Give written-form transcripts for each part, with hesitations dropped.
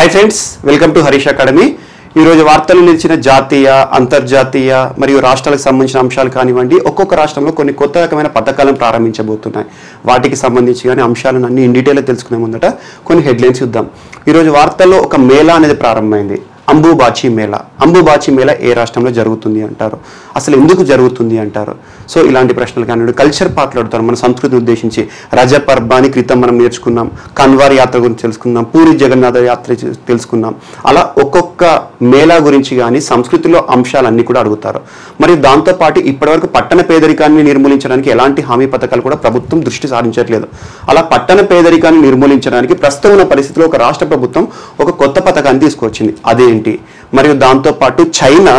High friends welcome to Harish academy వార్తలు నిలిచిన జాతీయ అంతర్జాతీయ మరియు రాష్ట్రాలకు సంబంధించిన అంశాలు కానివ్వండి ఒక్కొక్క రాష్ట్రంలో కొన్ని కొత్త రకమైన పథకాలను ప్రారంభించబోతున్నాయి వాటికి సంబంధించి గాని అంశాలను అన్ని ఇన్ డీటెయిల్ గా తెలుసుకునే ముందట కొన్ని హెడ్లైన్స్ చూద్దాం ఈ రోజు వార్తల్లో ఒక మేళా అనేది ప్రారంభమైంది అంబుబాచి మేళా ఏ రాష్ట్రంలో జరుగుతుంది అంటారు అసలు ఎందుకు జరుగుతుంది అంటారు సో ఇలాంటి ప్రశ్నలు కానివ్వండి కల్చర్ మాట్లాడుతారు మన సంస్కృతిని ఉద్దేశించి రజ పర్బాని క్రితం మనం నేర్చుకున్నాం కన్వార్ యాత్ర గురించి తెలుసుకున్నాం పూరి జగన్నాథ యాత్ర తెలుసుకున్నాం అలా ఒక్కొక్క మేళా గురించి కానీ సంస్కృతిలో అంశాలన్నీ కూడా అడుగుతారు మరి దాంతోపాటు ఇప్పటివరకు పట్టణ పేదరికాన్ని నిర్మూలించడానికి ఎలాంటి హామీ పథకాలు కూడా ప్రభుత్వం దృష్టి సారించట్లేదు అలా పట్టణ పేదరికాన్ని నిర్మూలించడానికి ప్రస్తుతం ఉన్న పరిస్థితిలో ఒక రాష్ట్ర ప్రభుత్వం ఒక కొత్త పథకాన్ని తీసుకొచ్చింది అదేంటి మరియు దాంతోపాటు చైనా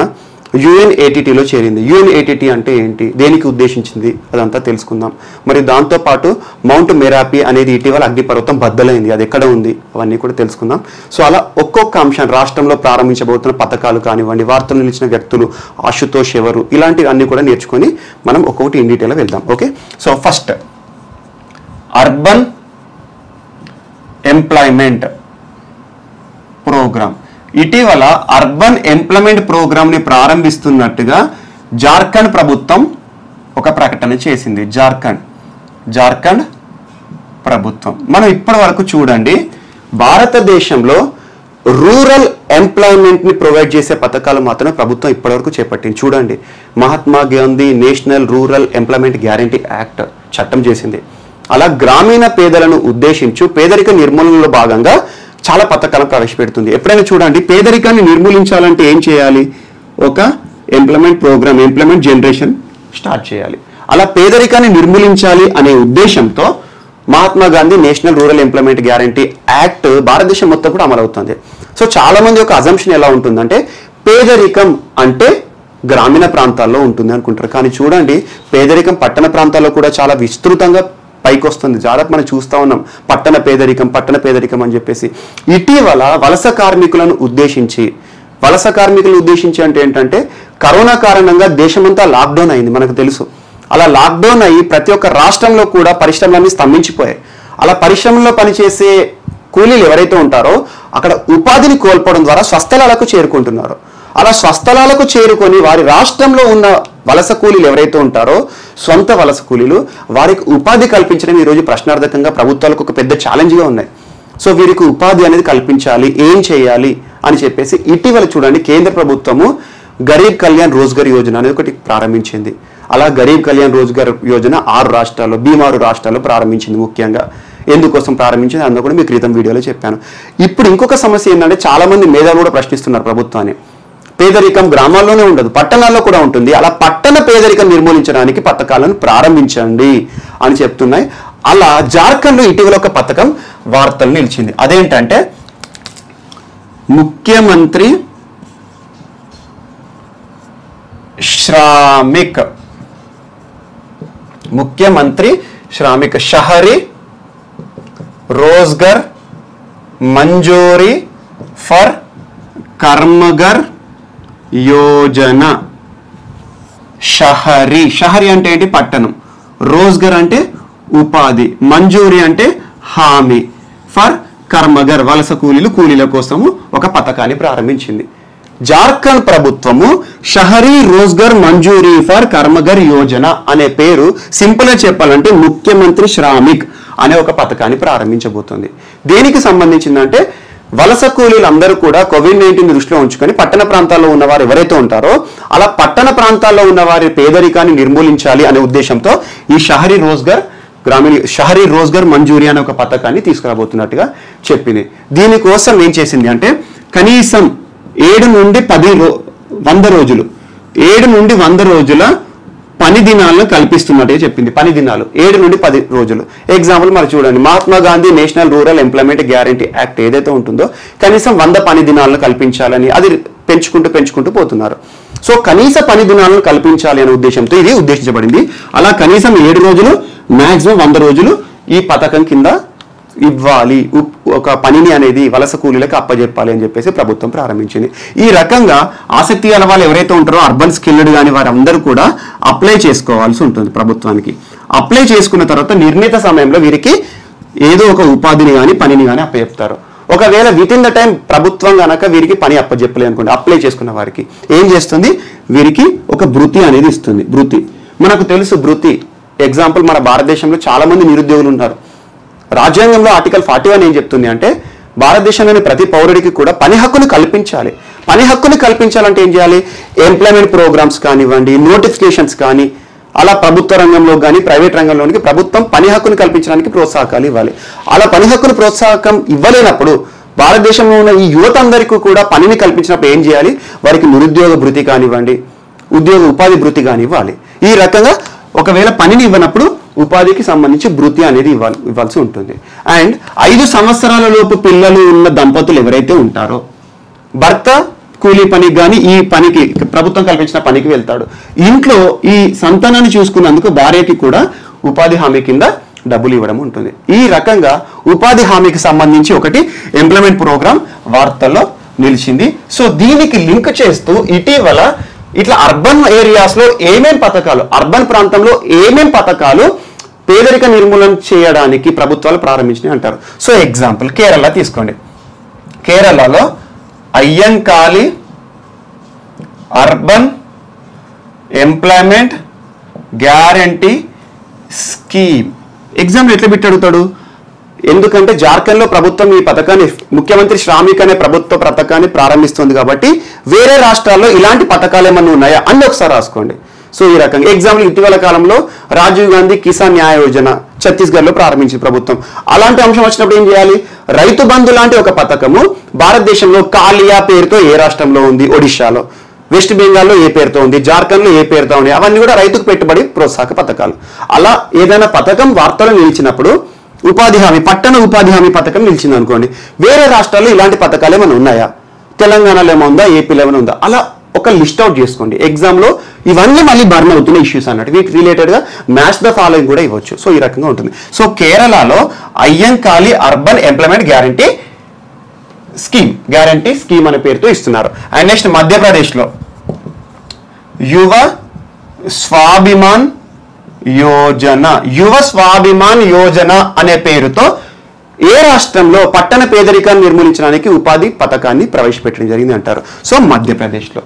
UNATTలో చేరింది UNATT అంటే ఏంటి దేనికి ఉద్దేశించింది అదంతా తెలుసుకుందాం మరియు దాంతోపాటు మౌంట్ మెరాపి అనేది ఇటీవల అగ్నిపర్వతం బద్దలైంది అది ఎక్కడ ఉంది అవన్నీ కూడా తెలుసుకుందాం సో అలా ఒక్కొక్క అంశం రాష్ట్రంలో ప్రారంభించబోతున్న పథకాలు కానివ్వండి వార్తలు నిలిచిన వ్యక్తులు ఆశుతోష్ ఎవరు ఇలాంటివన్నీ కూడా నేర్చుకొని మనం ఒక్కొక్కటి ఇన్ డీటెయిల్గా వెళ్దాం okay so first urban employment programme ఇటీవల అర్బన్ ఎంప్లాయ్మెంట్ ప్రోగ్రామ్ ని ప్రారంభిస్తున్నట్టుగా జార్ఖండ్ ప్రభుత్వం ఒక ప్రకటన చేసింది జార్ఖండ్ ప్రభుత్వం మనం ఇప్పటి వరకు చూడండి భారతదేశంలో రూరల్ ఎంప్లాయ్మెంట్ ని ప్రొవైడ్ చేసే పథకాలు మాత్రమే ప్రభుత్వం ఇప్పటివరకు చేపట్టింది చూడండి Mahatma Gandhi national rural employment guarantee act చట్టం చేసింది అలా గ్రామీణ పేదలను ఉద్దేశించి పేదరిక నిర్మూలనలో భాగంగా చాలా పథకాలను ప్రవేశపెడుతుంది ఎప్పుడైనా చూడండి పేదరికాన్ని నిర్మూలించాలంటే ఏం చేయాలి ఒక employment programme employment generation start చేయాలి అలా పేదరికాన్ని నిర్మూలించాలి అనే ఉద్దేశంతో Mahatma Gandhi national rural employment guarantee act భారతదేశం మొత్తం కూడా అమలవుతుంది సో చాలా మంది ఒక అజంప్షన్ ఎలా ఉంటుందంటే పేదరికం అంటే గ్రామీణ ప్రాంతాల్లో ఉంటుంది అనుకుంటారు కానీ చూడండి పేదరికం పట్టణ ప్రాంతాల్లో కూడా చాలా విస్తృతంగా పైకి వస్తుంది జాగ్రత్త మనం చూస్తూ ఉన్నాం పట్టణ పేదరికం అని చెప్పేసి ఇటీవల వలస కార్మికులను ఉద్దేశించి అంటే ఏంటంటే కరోనా కారణంగా దేశమంతా లాక్డౌన్ అయింది మనకు తెలుసు అలా లాక్డౌన్ అయ్యి ప్రతి ఒక్క రాష్ట్రంలో కూడా పరిశ్రమలన్నీ స్తంభించిపోయాయి అలా పరిశ్రమల్లో పనిచేసే కూలీలు ఎవరైతే ఉంటారో అక్కడ ఉపాధిని కోల్పోవడం ద్వారా స్వస్థలాలకు చేరుకుంటున్నారు అలా స్వస్థలాలకు చేరుకొని వారి రాష్ట్రంలో ఉన్న వలస కూలీలు ఎవరైతే ఉంటారో సొంత వలస కూలీలు వారికి ఉపాధి కల్పించడం ఈరోజు ప్రశ్నార్థకంగా ప్రభుత్వాలకు ఒక పెద్ద ఛాలెంజ్గా ఉన్నాయి సో వీరికి ఉపాధి అనేది కల్పించాలి ఏం చేయాలి అని చెప్పేసి ఇటీవల చూడండి కేంద్ర ప్రభుత్వము గరీబ్ కళ్యాణ్ రోజ్గార్ యోజన అనేది ఒకటి ప్రారంభించింది అలా గరీబ్ కళ్యాణ్ రోజ్గార్ యోజన 6 రాష్ట్రాల్లో భీమారు రాష్ట్రాల్లో ప్రారంభించింది ముఖ్యంగా ఎందుకోసం ప్రారంభించింది అందులో కూడా మీకు క్రితం వీడియోలో చెప్పాను ఇప్పుడు ఇంకొక సమస్య ఏంటంటే చాలా మంది మేధావులు కూడా ప్రశ్నిస్తున్నారు ప్రభుత్వాన్ని పేదరికం గ్రామాల్లోనే ఉండదు పట్టణాల్లో కూడా ఉంటుంది అలా పట్టణ పేదరికం నిర్మూలించడానికి పథకాలను ప్రారంభించండి అని చెప్తున్నాయి అలా జార్ఖండ్లో ఇటీవల ఒక పథకం వార్తలు నిలిచింది అదేంటంటే ముఖ్యమంత్రి శ్రామిక్ షహరీ రోజ్గర్ మంజూరీ ఫర్ కర్మగర్ యోజన షహరీ అంటే ఏంటి పట్టణం రోజ్గర్ అంటే ఉపాధి మంజూరి అంటే హామీ ఫర్ కర్మగర్ వలస కూలీల కోసము ఒక పథకాన్ని ప్రారంభించింది జార్ఖండ్ ప్రభుత్వము షహరీ రోజ్గర్ మంజూరీ ఫర్ కర్మగర్ యోజన అనే పేరు సింపుల్ గా చెప్పాలంటే ముఖ్యమంత్రి శ్రామిక్ అనే ఒక పథకాన్ని ప్రారంభించబోతుంది దేనికి సంబంధించిందంటే వలస కూలీలందరూ కూడా COVID-19 దృష్టిలో ఉంచుకొని పట్టణ ప్రాంతాల్లో ఉన్నవారు ఎవరైతే ఉంటారో అలా పట్టణ ప్రాంతాల్లో ఉన్న వారి పేదరికాన్ని నిర్మూలించాలి అనే ఉద్దేశంతో ఈ షహరీ రోజ్గర్ మంజూరీ అనే ఒక పథకాన్ని తీసుకురాబోతున్నట్టుగా చెప్పింది దీనికోసం ఏం చేసింది అంటే కనీసం 7 నుండి 100 రోజులు 7 నుండి 100 రోజుల పని దినాలను కల్పిస్తున్నట్టుగా చెప్పింది 7 నుండి 10 రోజులు ఎగ్జాంపుల్ మరి చూడండి Mahatma Gandhi national rural employment guarantee act ఏదైతే ఉంటుందో కనీసం 100 పని దినాలను కల్పించాలని అది పెంచుకుంటూ పోతున్నారు సో కనీస పని దినాలను కల్పించాలి అనే ఉద్దేశంతో ఇది ఉద్దేశించబడింది అలా కనీసం 7 రోజులు మాక్సిమం 100 రోజులు ఈ పథకం కింద ఇవ్వాలి ఒక పనిని అనేది వలస కూలీలకు అప్పజెప్పాలి అని చెప్పేసి ప్రభుత్వం ప్రారంభించింది ఈ రకంగా ఆసక్తి గల వాళ్ళు ఎవరైతే ఉంటారో అర్బన్ స్కిల్డ్ గాని వారందరూ కూడా అప్లై చేసుకోవాల్సి ఉంటుంది ప్రభుత్వానికి అప్లై చేసుకున్న తర్వాత నిర్ణీత సమయంలో వీరికి ఏదో ఒక ఉపాధిని గాని పనిని గాని అప్పజెప్తారు ఒకవేళ విత్ ఇన్ ద టైం ప్రభుత్వం గనక వీరికి పని అప్పచెప్పలేదు అనుకోండి, అప్లై చేసుకున్న వారికి ఏం చేస్తుంది, వీరికి ఒక భృతి అనేది ఇస్తుంది. భృతి మనకు తెలుసు. భృతి ఎగ్జాంపుల్ మన భారతదేశంలో చాలా మంది నిరుద్యోగులు ఉన్నారు. రాజ్యాంగంలో ఆర్టికల్ 41 ఏం చెప్తుంది అంటే భారతదేశంలోని ప్రతి పౌరుడికి కూడా పని హక్కును కల్పించాలి. పని హక్కును కల్పించాలంటే ఏం చేయాలి, ఎంప్లాయ్మెంట్ ప్రోగ్రామ్స్ కానివ్వండి, నోటిఫికేషన్స్ కానీ, అలా ప్రభుత్వ రంగంలో కానీ ప్రైవేట్ రంగంలోనికి ప్రభుత్వం పని హక్కును కల్పించడానికి ప్రోత్సాహకాలు ఇవ్వాలి. అలా పని హక్కును ప్రోత్సాహకం ఇవ్వలేనప్పుడు భారతదేశంలో ఉన్న ఈ యువత అందరికీ కూడా పనిని కల్పించినప్పుడు ఏం చేయాలి, వారికి నిరుద్యోగ భృతి కానివ్వండి, ఉద్యోగ ఉపాధి భృతి కానీ ఇవ్వాలి. ఈ రకంగా ఒకవేళ పనిని ఇవ్వనప్పుడు ఉపాధికి సంబంధించి భృతి అనేది ఇవ్వాల్సి ఉంటుంది. అండ్ 5 సంవత్సరాల లోపు పిల్లలు ఉన్న దంపతులు ఎవరైతే ఉంటారో, భర్త కూలీ పనికి కానీ ఈ పనికి ప్రభుత్వం కల్పించిన పనికి వెళ్తాడు, ఇంట్లో ఈ సంతానాన్ని చూసుకున్నందుకు భార్యకి కూడా ఉపాధి హామీ కింద డబ్బులు ఇవ్వడం ఉంటుంది. ఈ రకంగా ఉపాధి హామీకి సంబంధించి ఒకటి ఎంప్లాయ్మెంట్ ప్రోగ్రామ్ వార్తల్లో నిలిచింది. సో దీనికి లింక్ చేస్తూ ఇటీవల ఇట్లా అర్బన్ ఏరియాస్లో ఏమేం పథకాలు, అర్బన్ ప్రాంతంలో ఏమేం పథకాలు పేదరిక నిర్మూలన చేయడానికి ప్రభుత్వాలు ప్రారంభించినాయి అంటారు. సో ఎగ్జాంపుల్ కేరళ తీసుకోండి. కేరళలో Ayyankali urban employment guarantee scheme. Example ఎట్లా పెట్టి అడుగుతాడు, ఎందుకంటే జార్ఖండ్లో ప్రభుత్వం ఈ పథకాన్ని, ముఖ్యమంత్రి శ్రామిక్ అనే ప్రభుత్వ పథకాన్ని ప్రారంభిస్తుంది కాబట్టి వేరే రాష్ట్రాల్లో ఇలాంటి పథకాలు ఏమన్నా ఉన్నాయా అని ఒకసారి రాసుకోండి. సో ఈ రకంగా ఎగ్జాంపుల్ ఇటీవల కాలంలో రాజీవ్ గాంధీ కిసాన్ న్యాయ యోజన ఛత్తీస్గఢ్లో ప్రారంభించింది ప్రభుత్వం. అలాంటి అంశం వచ్చినప్పుడు ఏం చేయాలి, రైతు బంధు లాంటి ఒక పథకము భారతదేశంలో కాలియా పేరుతో ఏ రాష్ట్రంలో ఉంది, ఒడిశాలో, వెస్ట్ బెంగాల్లో ఏ పేరుతో ఉంది, జార్ఖండ్లో ఏ పేరుతో ఉంది, అవన్నీ కూడా రైతుకు పెట్టుబడి ప్రోత్సాహక పథకాలు. అలా ఏదైనా పథకం వార్తలు నిలిచినప్పుడు ఉపాధి హామీ, పట్టణ ఉపాధి హామీ పథకం నిలిచింది అనుకోండి, వేరే రాష్ట్రాల్లో ఇలాంటి పథకాలు ఏమైనా ఉన్నాయా, తెలంగాణలో ఏమైనా ఉందా, ఏపీలో ఏమైనా ఉందా, అలా ఒక లిస్ట్ అవుట్ చేసుకోండి. ఎగ్జామ్లో ఇవన్నీ మళ్ళీ బర్న్ అవుతున్న ఇష్యూస్ అన్నట్టు వీటికి రిలేటెడ్గా మ్యాచ్ ద ఫాలోయింగ్ కూడా ఇవ్వచ్చు. సో ఈ రకంగా ఉంటుంది. సో కేరళలో Ayyankali urban employment guarantee scheme అనే పేరుతో ఇస్తున్నారు. అండ్ నెక్స్ట్ మధ్యప్రదేశ్లో యువ స్వాభిమాన్ యోజన అనే పేరుతో ఏ రాష్ట్రంలో పట్టణ పేదరికాన్ని నిర్మూలించడానికి ఉపాధి పథకాన్ని ప్రవేశపెట్టడం జరిగింది అంటారు. సో మధ్యప్రదేశ్లో.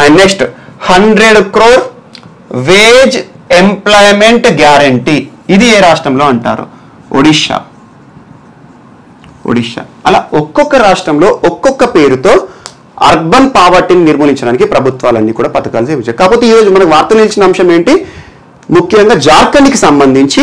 And next 100 crore wage employment guarantee, ఇది ఏ రాష్ట్రంలో అంటారు, ఒడిషా. అలా ఒక్కొక్క రాష్ట్రంలో ఒక్కొక్క పేరుతో అర్బన్ పావర్టీని నిర్మూలించడానికి ప్రభుత్వాలన్నీ కూడా పథకాలు చేయించారు. కాకపోతే ఈరోజు మనకు వార్తలు నిలిచిన అంశం ఏంటి, ముఖ్యంగా జార్ఖండ్కి సంబంధించి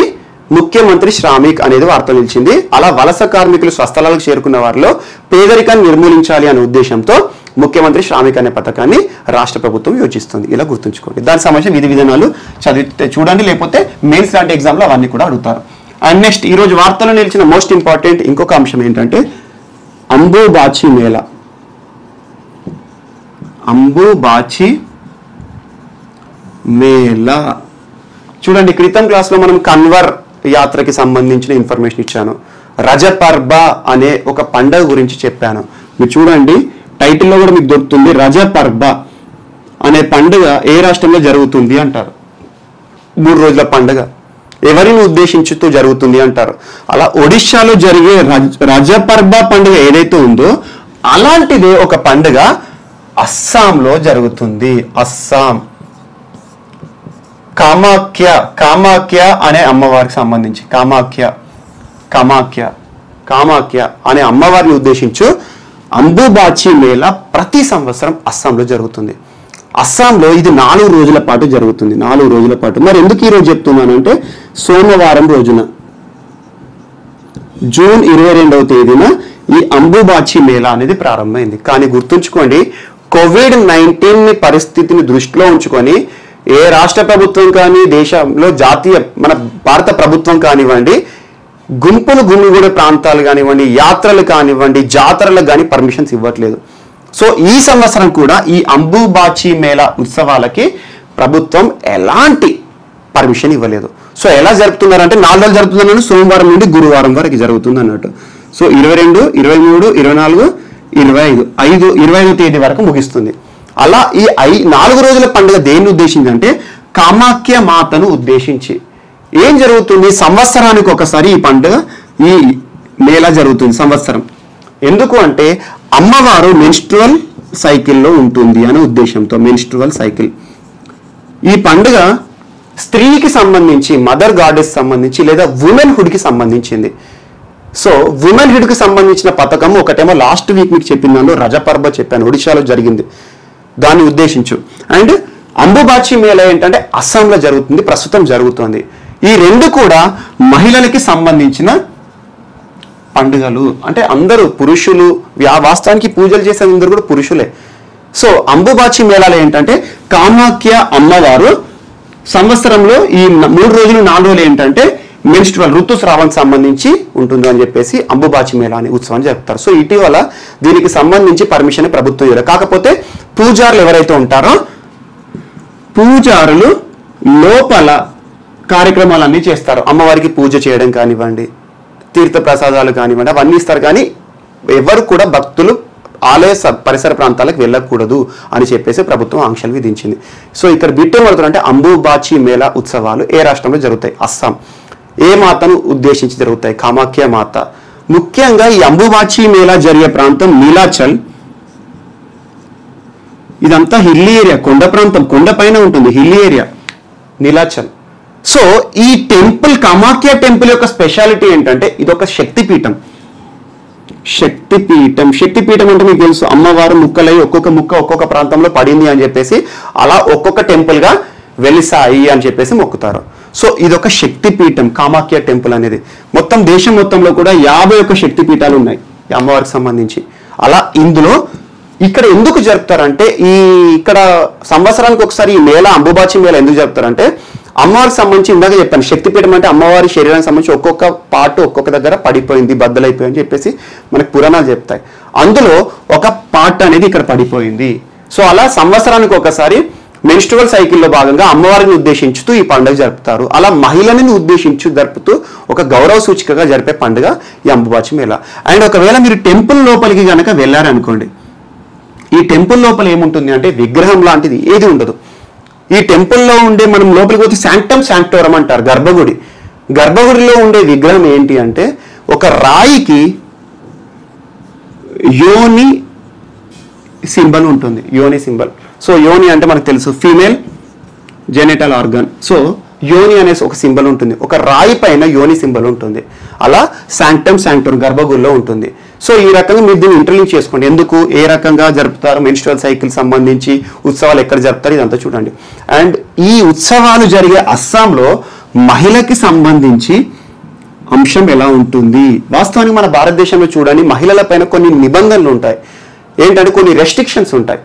ముఖ్యమంత్రి శ్రామిక్ అనేది వార్త నిలిచింది. అలా వలస కార్మికులు స్వస్థలాలకు చేరుకున్న వారిలో పేదరికాన్ని నిర్మూలించాలి అనే ఉద్దేశంతో ముఖ్యమంత్రి శ్రామిక్ అనే పథకాన్ని రాష్ట్ర ప్రభుత్వం యోచిస్తుంది. ఇలా గుర్తుంచుకోండి. దానికి సంబంధించిన విధి విధానాలు చదివితే చూడండి, లేకపోతే మెయిన్స్ లాంటి ఎగ్జామ్లో అవన్నీ కూడా అడుగుతారు. అండ్ నెక్స్ట్ ఈరోజు వార్తలో నిలిచిన మోస్ట్ ఇంపార్టెంట్ ఇంకొక అంశం ఏంటంటే అంబుబాచి మేళా. చూడండి, క్రితం క్లాస్లో మనం కన్వర్ యాత్రకి సంబంధించిన ఇన్ఫర్మేషన్ ఇచ్చాను. రజపర్బ అనే ఒక పండుగ గురించి చెప్పాను. మీరు చూడండి, టైటిల్లో కూడా మీకు దొరుకుతుంది. రజపర్బ అనే పండుగ ఏ రాష్ట్రంలో జరుగుతుంది అంటారు. 3 రోజుల పండుగ ఎవరిని ఉద్దేశించుతూ జరుగుతుంది అంటారు. అలా ఒడిశాలో జరిగే రజపర్బ పండుగ ఏదైతే ఉందో అలాంటిదే ఒక పండుగ అస్సాంలో జరుగుతుంది. అస్సాం కామాఖ్య అనే అమ్మవారికి సంబంధించి కామాఖ్య అనే అమ్మవారిని ఉద్దేశించు అంబుబాచి మేళా ప్రతి సంవత్సరం అస్సాంలో జరుగుతుంది. అస్సాంలో ఇది 4 రోజుల పాటు జరుగుతుంది. 4 రోజుల పాటు. మరి ఎందుకు ఈరోజు చెప్తున్నానంటే సోమవారం రోజున జూన్ 22వ తేదీన ఈ అంబుబాచి మేళా అనేది ప్రారంభమైంది. కానీ గుర్తుంచుకోండి, COVID-19 పరిస్థితిని దృష్టిలో ఉంచుకొని ఏ రాష్ట్ర ప్రభుత్వం కానీ దేశంలో జాతీయ మన భారత ప్రభుత్వం కానివ్వండి, గుంపులు గుమిగూడే ప్రాంతాలు కానివ్వండి, యాత్రలు కానివ్వండి, జాతరలకు కానీ పర్మిషన్స్ ఇవ్వట్లేదు. సో ఈ సంవత్సరం కూడా ఈ అంబుబాచి మేళా ఉత్సవాలకి ప్రభుత్వం ఎలాంటి పర్మిషన్ ఇవ్వలేదు. సో ఎలా జరుపుతున్నారంటే 4 రోజులు జరుపుతున్నారు. సోమవారం నుండి గురువారం వరకు జరుగుతుంది అన్నట్టు. సో 22, 23, 24, 25 25వ తేదీ వరకు ముగిస్తుంది. అలా ఈ 4 రోజుల పండుగ దేన్ని ఉద్దేశించి అంటే కామాఖ్య మాతను ఉద్దేశించి. ఏం జరుగుతుంది, సంవత్సరానికి ఒకసారి ఈ పండుగ ఈ మేళా జరుగుతుంది. సంవత్సరం ఎందుకు అంటే అమ్మవారు మెన్స్ట్రువల్ సైకిల్లో ఉంటుంది అనే ఉద్దేశంతో మెన్స్ట్రువల్ సైకిల్. ఈ పండుగ స్త్రీకి సంబంధించి, మదర్ గాడెస్ సంబంధించి లేదా ఉమెన్హుడ్కి సంబంధించింది. సో ఉమెన్హుడ్కి సంబంధించిన పథకం ఒకటేమో లాస్ట్ వీక్ మీకు చెప్పిన దానిలో రజపర్బ చెప్పాను, ఒడిశాలో జరిగింది, దాన్ని ఉద్దేశించు. అండ్ అంబుబాచి మేళా ఏంటంటే అస్సాంలో జరుగుతుంది, ప్రస్తుతం జరుగుతుంది. ఈ రెండు కూడా మహిళలకి సంబంధించిన పండుగలు. అంటే అందరూ పురుషులు, వాస్తవానికి పూజలు చేసే అందరూ కూడా పురుషులే. సో అంబుబాచి మేళాలు ఏంటంటే కామాఖ్య అమ్మవారు సంవత్సరంలో ఈ 3 రోజులు 4 రోజులు ఏంటంటే మెన్స్ట్రువల్ ఋతుస్రావానికి సంబంధించి ఉంటుంది అని చెప్పేసి అంబుబాచి మేళా అనే ఉత్సవాన్ని జరుపుతారు. సో ఇటీవల దీనికి సంబంధించి పర్మిషన్ ప్రభుత్వం ఇవ్వరు. కాకపోతే పూజారులు ఎవరైతే ఉంటారో పూజారులు లోపల కార్యక్రమాలన్నీ చేస్తారు. అమ్మవారికి పూజ చేయడం కానివ్వండి, తీర్థ ప్రసాదాలు కానివ్వండి, అవన్నీ ఇస్తారు. కానీ ఎవరు కూడా భక్తులు ఆలయ పరిసర ప్రాంతాలకు వెళ్ళకూడదు అని చెప్పేసి ప్రభుత్వం ఆంక్షలు విధించింది. సో ఇక్కడ బిట్టు పడుతుందంటే అంబుబాచి మేళా ఉత్సవాలు ఏ రాష్ట్రంలో జరుగుతాయి? అస్సాం. ఏ మాతను ఉద్దేశించి జరుగుతాయి? కామాఖ్య మాత. ముఖ్యంగా ఈ అంబుబాచి మేళా జరిగే ప్రాంతం నీలాచల్. ఇదంతా హిల్లీ ఏరియా, కొండ ప్రాంతం, కొండ పైన ఉంటుంది, హిల్లీ ఏరియా నీలాచల్. సో ఈ టెంపుల్, కామాఖ్య టెంపుల్ యొక్క స్పెషాలిటీ ఏంటంటే ఇదొక శక్తిపీఠం. శక్తిపీఠం అంటే మీకు తెలుసు, అమ్మవారు ముక్కలై ఒక్కొక్క ముక్క ఒక్కొక్క ప్రాంతంలో పడింది అని చెప్పేసి అలా ఒక్కొక్క టెంపుల్ గా వెలిసాయి అని చెప్పేసి మొక్కుతారు. సో ఇదొక శక్తిపీఠం కామాఖ్య టెంపుల్ అనేది. మొత్తం దేశం మొత్తంలో కూడా 51 శక్తిపీఠాలు ఉన్నాయి ఈ అమ్మవారికి సంబంధించి. అలా ఇందులో ఇక్కడ ఎందుకు జరుపుతారంటే ఇక్కడ సంవత్సరానికి ఒకసారి ఈ మేళా, అంబుబాచి మేళా ఎందుకు జరుపుతారంటే అమ్మవారికి సంబంధించి ఇందాక చెప్పాను, శక్తిపీఠం అంటే అమ్మవారి శరీరానికి సంబంధించి ఒక్కొక్క పార్ట్ ఒక్కొక్క దగ్గర పడిపోయింది, బద్దలైపోయింది అని చెప్పేసి మనకు పురాణాలు చెప్తాయి. అందులో ఒక పార్ట్ అనేది ఇక్కడ పడిపోయింది. సో అలా సంవత్సరానికి ఒకసారి మెన్స్ట్రువల్ సైకిల్లో భాగంగా అమ్మవారిని ఉద్దేశించుతూ ఈ పండుగ జరుపుతారు. అలా మహిళలను ఉద్దేశించి జరుపుతూ ఒక గౌరవ సూచికగా జరిపే పండుగ ఈ అంబుబాచి మేళా. అండ్ ఒకవేళ మీరు టెంపుల్ లోపలికి కనుక వెళ్ళారనుకోండి, ఈ టెంపుల్ లోపల ఏముంటుంది అంటే విగ్రహం లాంటిది ఏది ఉండదు. ఈ టెంపుల్లో ఉండే, మనం లోపలికి పోతే శాంక్టమ్ శాంక్టోరం అంటారు, గర్భగుడి. గర్భగుడిలో ఉండే విగ్రహం ఏంటి అంటే ఒక రాయికి యోని సింబల్ ఉంటుంది, యోని సింబల్. సో యోని అంటే మనకు తెలుసు ఫీమేల్ జెనిటల్ ఆర్గన్. సో యోని అనేసి ఒక సింబల్ ఉంటుంది, ఒక రాయి పైన యోని సింబల్ ఉంటుంది. అలా శాంక్టమ్ శాంక్టోరం గర్భగుడిలో ఉంటుంది. సో ఈ రకంగా మీరు దీన్ని ఇంటర్లింక్ చేసుకోండి. ఎందుకు, ఏ రకంగా జరుపుతారు, మెన్స్ట్రువల్ సైకిల్ సంబంధించి ఉత్సవాలు ఎక్కడ జరుపుతారు, ఇదంతా చూడండి. అండ్ ఈ ఉత్సవాలు జరిగే అస్సాంలో మహిళకి సంబంధించి అంశం ఎలా ఉంటుంది? వాస్తవానికి మన భారతదేశంలో చూడండి, మహిళల పైన కొన్ని నిబంధనలు ఉంటాయి. ఏంటంటే కొన్ని రెస్ట్రిక్షన్స్ ఉంటాయి.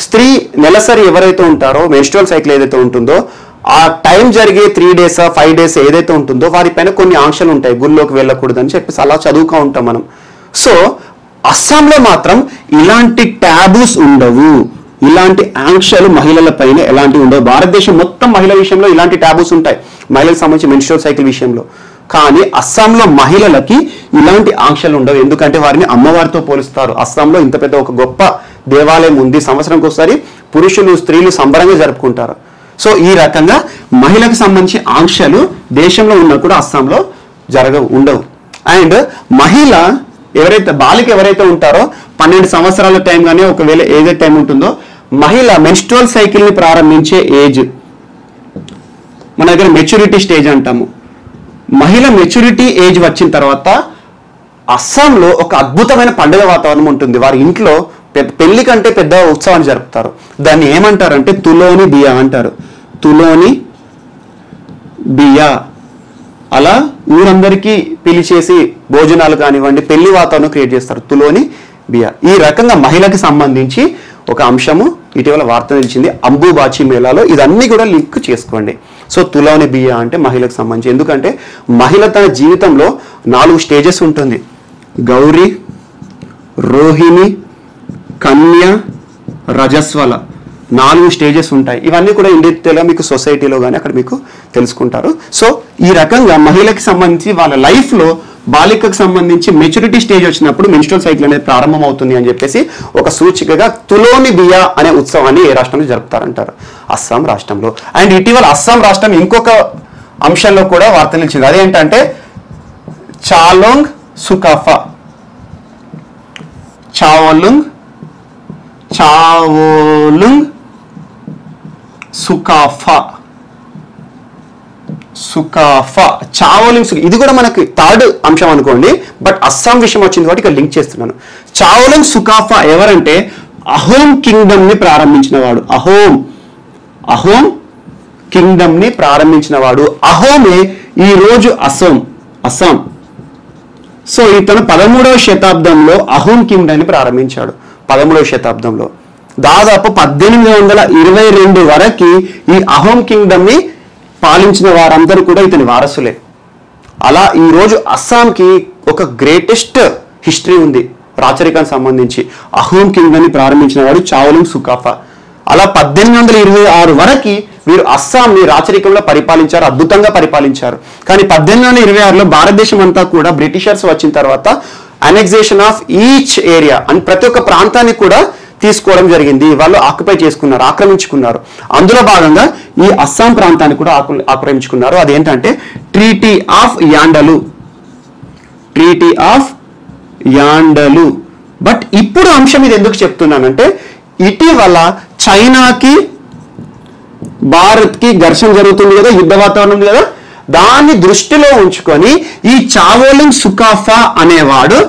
స్త్రీ నెలసరి ఎవరైతే ఉంటారో, మెన్స్ట్రువల్ సైకిల్ ఏదైతే ఉంటుందో ఆ టైం జరిగే 3 days 5 days ఏదైతే ఉంటుందో వారిపైన కొన్ని ఆంక్షలు ఉంటాయి. గుళ్ళోకి వెళ్ళకూడదు అని చెప్పేసి అలా చదువుతూ ఉంటాం మనం. సో అస్సాంలో మాత్రం ఇలాంటి ట్యాబూస్ ఉండవు, ఇలాంటి ఆంక్షలు మహిళల పైన ఎలాంటివి ఉండవు. భారతదేశం మొత్తం మహిళల విషయంలో ఇలాంటి ట్యాబూస్ ఉంటాయి, మహిళలకు సంబంధించి మెన్స్ట్రువల్ సైకిల్ విషయంలో. కానీ అస్సాంలో మహిళలకి ఇలాంటి ఆంక్షలు ఉండవు. ఎందుకంటే వారిని అమ్మవారితో పోలుస్తారు. అస్సాంలో ఇంత పెద్ద ఒక గొప్ప దేవాలయం ఉంది, సంవత్సరానికి ఒకసారి పురుషులు స్త్రీలు సంబరంగా జరుపుకుంటారు. సో ఈ రకంగా మహిళకు సంబంధించి ఆంక్షలు దేశంలో ఉన్నా కూడా అస్సాంలో ఉండవు. అండ్ మహిళ ఎవరైతే, బాలిక ఎవరైతే ఉంటారో 12 సంవత్సరాల టైం కానీ ఒకవేళ ఏదైతే టైం ఉంటుందో, మహిళ మెన్స్ట్రువల్ సైకిల్ ని ప్రారంభించే ఏజ్ మన దగ్గర మెచ్యూరిటీ స్టేజ్ అంటాము. మహిళ మెచ్యూరిటీ ఏజ్ వచ్చిన తర్వాత అస్సాంలో ఒక అద్భుతమైన పండుగ వాతావరణం ఉంటుంది. వారి ఇంట్లో పెళ్లి కంటే పెద్ద ఉత్సవాన్ని జరుపుతారు. దాన్ని ఏమంటారంటే తులోని బియా అంటారు. తులోని బియా. అలా ఊరందరికీ పిలిచేసి భోజనాలు కానివ్వండి, పెళ్లి వాతావరణం క్రియేట్ చేస్తారు, తులోని బియా. ఈ రకంగా మహిళకి సంబంధించి ఒక అంశము ఇటీవల వార్త నిలిచింది అంబుబాచి మేళాలో. ఇదన్నీ కూడా లింక్ చేసుకోండి. సో తులోని బియా అంటే మహిళకు సంబంధించి. ఎందుకంటే మహిళ తన జీవితంలో 4 స్టేజెస్ ఉంటుంది: గౌరీ, రోహిణి, కన్య, రజస్వల. 4 స్టేజెస్ ఉంటాయి. ఇవన్నీ కూడా ఇన్ డీటెయిల్గా మీకు సొసైటీలో కానీ అక్కడ మీకు తెలుసుకుంటారు. సో ఈ రకంగా మహిళకి సంబంధించి వాళ్ళ లైఫ్లో బాలికకు సంబంధించి మెచ్యూరిటీ స్టేజ్ వచ్చినప్పుడు మెన్స్ట్రువల్ సైకిల్ అనేది ప్రారంభం అవుతుంది అని చెప్పేసి ఒక సూచికగా తులోని బియా అనే ఉత్సవాన్ని ఏ రాష్ట్రంలో జరుపుతారంటారు? అస్సాం రాష్ట్రంలో. అండ్ ఇటీవల అస్సాం రాష్ట్రం ఇంకొక అంశంలో కూడా వార్త నిలిచింది. అదేంటంటే చాలోంగ్ సుకాఫా. చావోలుంగ్ సుకాఫా చావోలుంగ్ ఇది కూడా మనకి థర్డ్ అంశం అనుకోండి, బట్ అస్సాం విషయం వచ్చింది కాబట్టి ఇక్కడ లింక్ చేస్తున్నాను. చావోలుంగ్ సుకాఫా ఎవరంటే అహోమ్ కింగ్డమ్ ని ప్రారంభించిన వాడు. అహోమ్ కింగ్డమ్ ని ప్రారంభించిన వాడు. అహోమే ఈ రోజు అస్సాం. సో ఇతను 13వ శతాబ్దంలో అహోమ్ కింగ్డమ్ ని ప్రారంభించాడు. 13వ శతాబ్దంలో దాదాపు 1822 వరకు ఈ అహోమ్ కింగ్డమ్ ని పాలించిన వారందరూ కూడా ఇతని వారసులే. అలా ఈ రోజు అస్సాంకి ఒక గ్రేటెస్ట్ హిస్టరీ ఉంది రాచరికానికి సంబంధించి. అహోమ్ కింగ్డమ్ ని ప్రారంభించిన వాడు చావోలుంగ్ సుకాఫా. అలా 1826 వరకు వీరు అస్సాంని రాచరికంలో పరిపాలించారు, అద్భుతంగా పరిపాలించారు. కానీ 1826లో భారతదేశం అంతా కూడా బ్రిటిషర్స్ వచ్చిన తర్వాత అనెక్సేషన్ ఆఫ్ ఈచ్ ఏరియా అని ప్రతి ఒక్క ప్రాంతాన్ని కూడా తీసుకోవడం జరిగింది. వాళ్ళు ఆక్యుపై చేసుకున్నారు, ఆక్రమించుకున్నారు. అందులో భాగంగా ఈ అస్సాం ప్రాంతాన్ని కూడా ఆక్రమించుకున్నారు. అదేంటంటే ట్రీటీ ఆఫ్ యాండలు. బట్ ఇప్పుడు అంశం ఇది ఎందుకు చెప్తున్నానంటే ఇటీవల చైనాకి భారత్కి ఘర్షణ జరుగుతుంది కదా, యుద్ధ వాతావరణం ఉంది కదా, దాన్ని దృష్టిలో ఉంచుకొని ఈ చావోలుంగ్ సుకాఫా అనేవాడు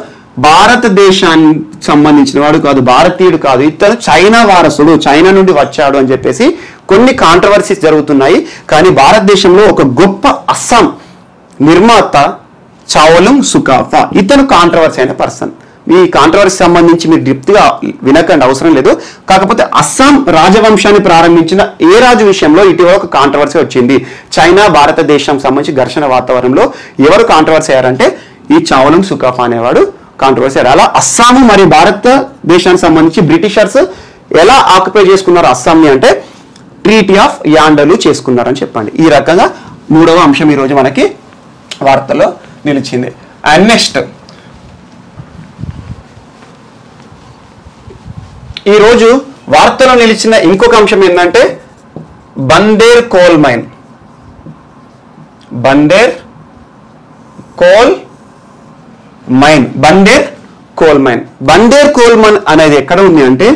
భారతదేశానికి సంబంధించిన వాడు కాదు, భారతీయుడు కాదు, ఇతను చైనా వారసుడు, చైనా నుండి వచ్చాడు అని చెప్పేసి కొన్ని కాంట్రవర్సీస్ జరుగుతున్నాయి. కానీ భారతదేశంలో ఒక గొప్ప అస్సాం నిర్మాత చావోలుంగ్ సుకాఫా, ఇతను కాంట్రవర్సీ అయిన పర్సన్. ఈ కాంట్రవర్సీ సంబంధించి మీరు డెప్త్గా వినకండి, అవసరం లేదు. కాకపోతే అస్సాం రాజవంశాన్ని ప్రారంభించిన ఏ రాజు విషయంలో ఇటీవల ఒక కాంట్రవర్సీ వచ్చింది. చైనా భారతదేశం సంబంధించి ఘర్షణ వాతావరణంలో ఎవరు కాంట్రవర్సీ అయ్యారంటే ఈ చావోలుంగ్ సుకాఫా అనేవాడు కాంట్రవర్సీ అయ్యారు. అలా అస్సాము మరియు భారతదేశానికి సంబంధించి బ్రిటిషర్స్ ఎలా ఆక్యుపై చేసుకున్నారు అస్సాంని అంటే ట్రీటీ ఆఫ్ యాండలు చేసుకున్నారని చెప్పండి. ఈ రకంగా 3వ అంశం ఈరోజు మనకి వార్తలో నిలిచింది. అండ్ నెక్స్ట్ ఈరోజు వార్తలో నిలిచిన ఇంకొక అంశం ఏంటంటే బందేర్ కోల్ మైన్. బందేర్ కోల్ మైన్ అనేది ఎక్కడ ఉంది అంటే